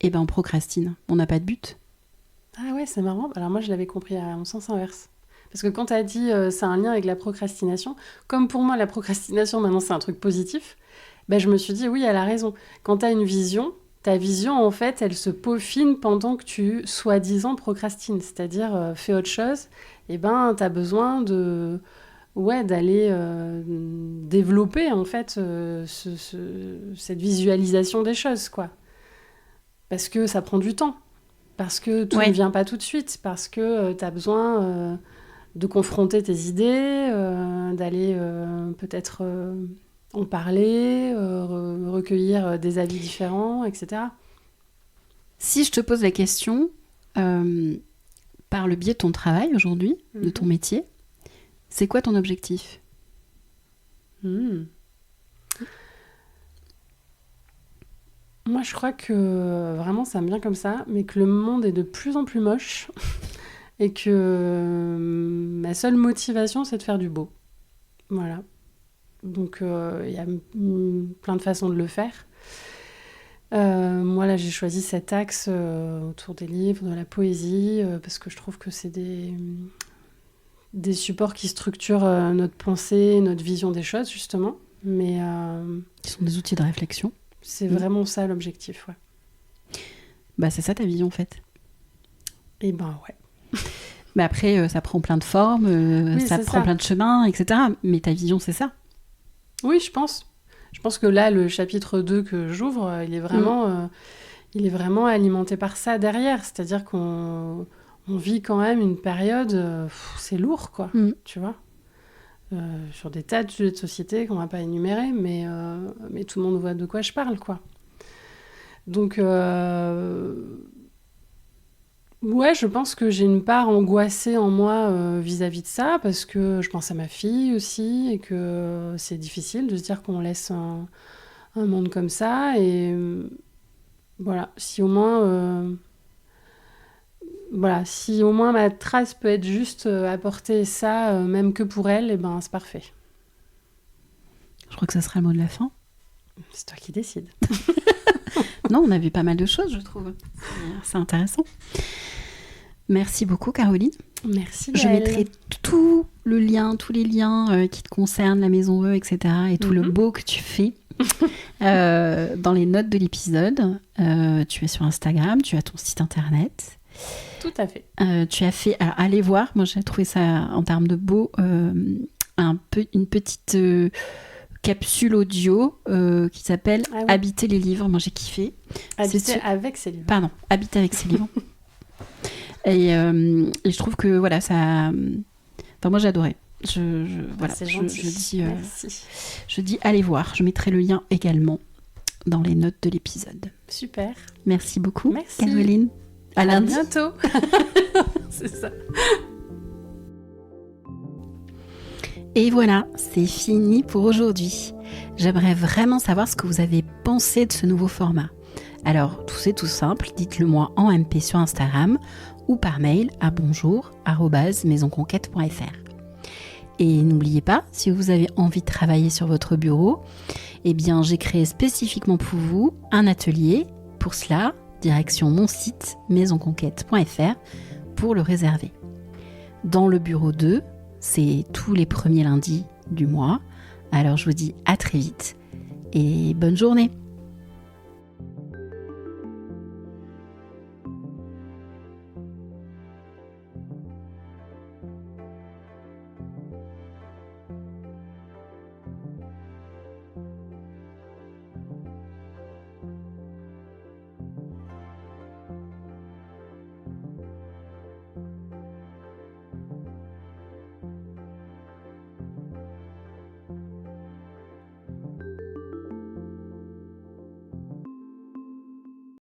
et ben on procrastine. On n'a pas de but. Ah ouais, c'est marrant. Alors moi, je l'avais compris en sens inverse. Parce que quand tu as dit c'est un lien avec la procrastination, comme pour moi, la procrastination, maintenant, c'est un truc positif, ben, je me suis dit, oui, elle a raison. Quand tu as une vision, ta vision, en fait, elle se peaufine pendant que tu, soi-disant, procrastines. C'est-à-dire, fais autre chose, et ben, tu as besoin d'aller développer, en fait, cette visualisation des choses, quoi. Parce que ça prend du temps. Parce que tout ne vient pas tout de suite. Parce que tu as besoin de confronter tes idées, d'aller peut-être en parler, recueillir des avis différents, etc. Si je te pose la question, par le biais de ton travail aujourd'hui, de ton métier, c'est quoi ton objectif? Moi, je crois que vraiment, ça me vient comme ça, mais que le monde est de plus en plus moche et que ma seule motivation, c'est de faire du beau. Voilà. Donc, il y a plein de façons de le faire. Moi, là, j'ai choisi cet axe autour des livres, de la poésie, parce que je trouve que c'est des supports qui structurent notre pensée, notre vision des choses, justement. Mais qui sont des outils de réflexion. C'est vraiment ça l'objectif, ouais. Bah, c'est ça ta vision, en fait. Eh ben, ouais. Mais après, ça prend plein de formes, Oui, ça prend plein de chemins, etc. Mais ta vision, c'est ça. Oui, je pense. Je pense que là, le chapitre 2 que j'ouvre, il est vraiment alimenté par ça derrière. C'est-à-dire qu'on vit quand même une période... c'est lourd, quoi. Tu vois, sur des tas de sujets de société qu'on ne va pas énumérer, mais tout le monde voit de quoi je parle, quoi. Donc... ouais, je pense que j'ai une part angoissée en moi vis-à-vis de ça, parce que je pense à ma fille aussi, et que c'est difficile de se dire qu'on laisse un monde comme ça. Et voilà, si au moins ma trace peut être juste apporter ça, même que pour elle, et ben c'est parfait. Je crois que ça sera le mot de la fin. C'est toi qui décides. Non, on a vu pas mal de choses, je trouve. C'est intéressant. Merci beaucoup, Caroline. Merci, Je mettrai tous les liens qui te concernent, la Maison E, etc. et tout le beau que tu fais dans les notes de l'épisode. Tu es sur Instagram, tu as ton site internet. Tout à fait. Tu as fait... Alors, allez voir, moi j'ai trouvé ça en termes de beau, une petite... capsule audio qui s'appelle Habiter les livres. Moi, j'ai kiffé. Habiter avec ses livres. Pardon, Habiter avec ses livres. Et je trouve que voilà, ça... Enfin, moi, j'ai adoré. Voilà, c'est gentil. Je dis allez voir. Je mettrai le lien également dans les notes de l'épisode. Super. Merci beaucoup, Merci. Caroline. À lundi. Bientôt. C'est ça. Et voilà, c'est fini pour aujourd'hui. J'aimerais vraiment savoir ce que vous avez pensé de ce nouveau format. Alors, c'est tout simple, dites-le moi en MP sur Instagram ou par mail à bonjour@maisonconquête.fr. Et n'oubliez pas, si vous avez envie de travailler sur votre bureau, eh bien j'ai créé spécifiquement pour vous un atelier. Pour cela, direction mon site maisonconquête.fr pour le réserver. Dans le bureau 2, c'est tous les premiers lundis du mois. Alors je vous dis à très vite et bonne journée.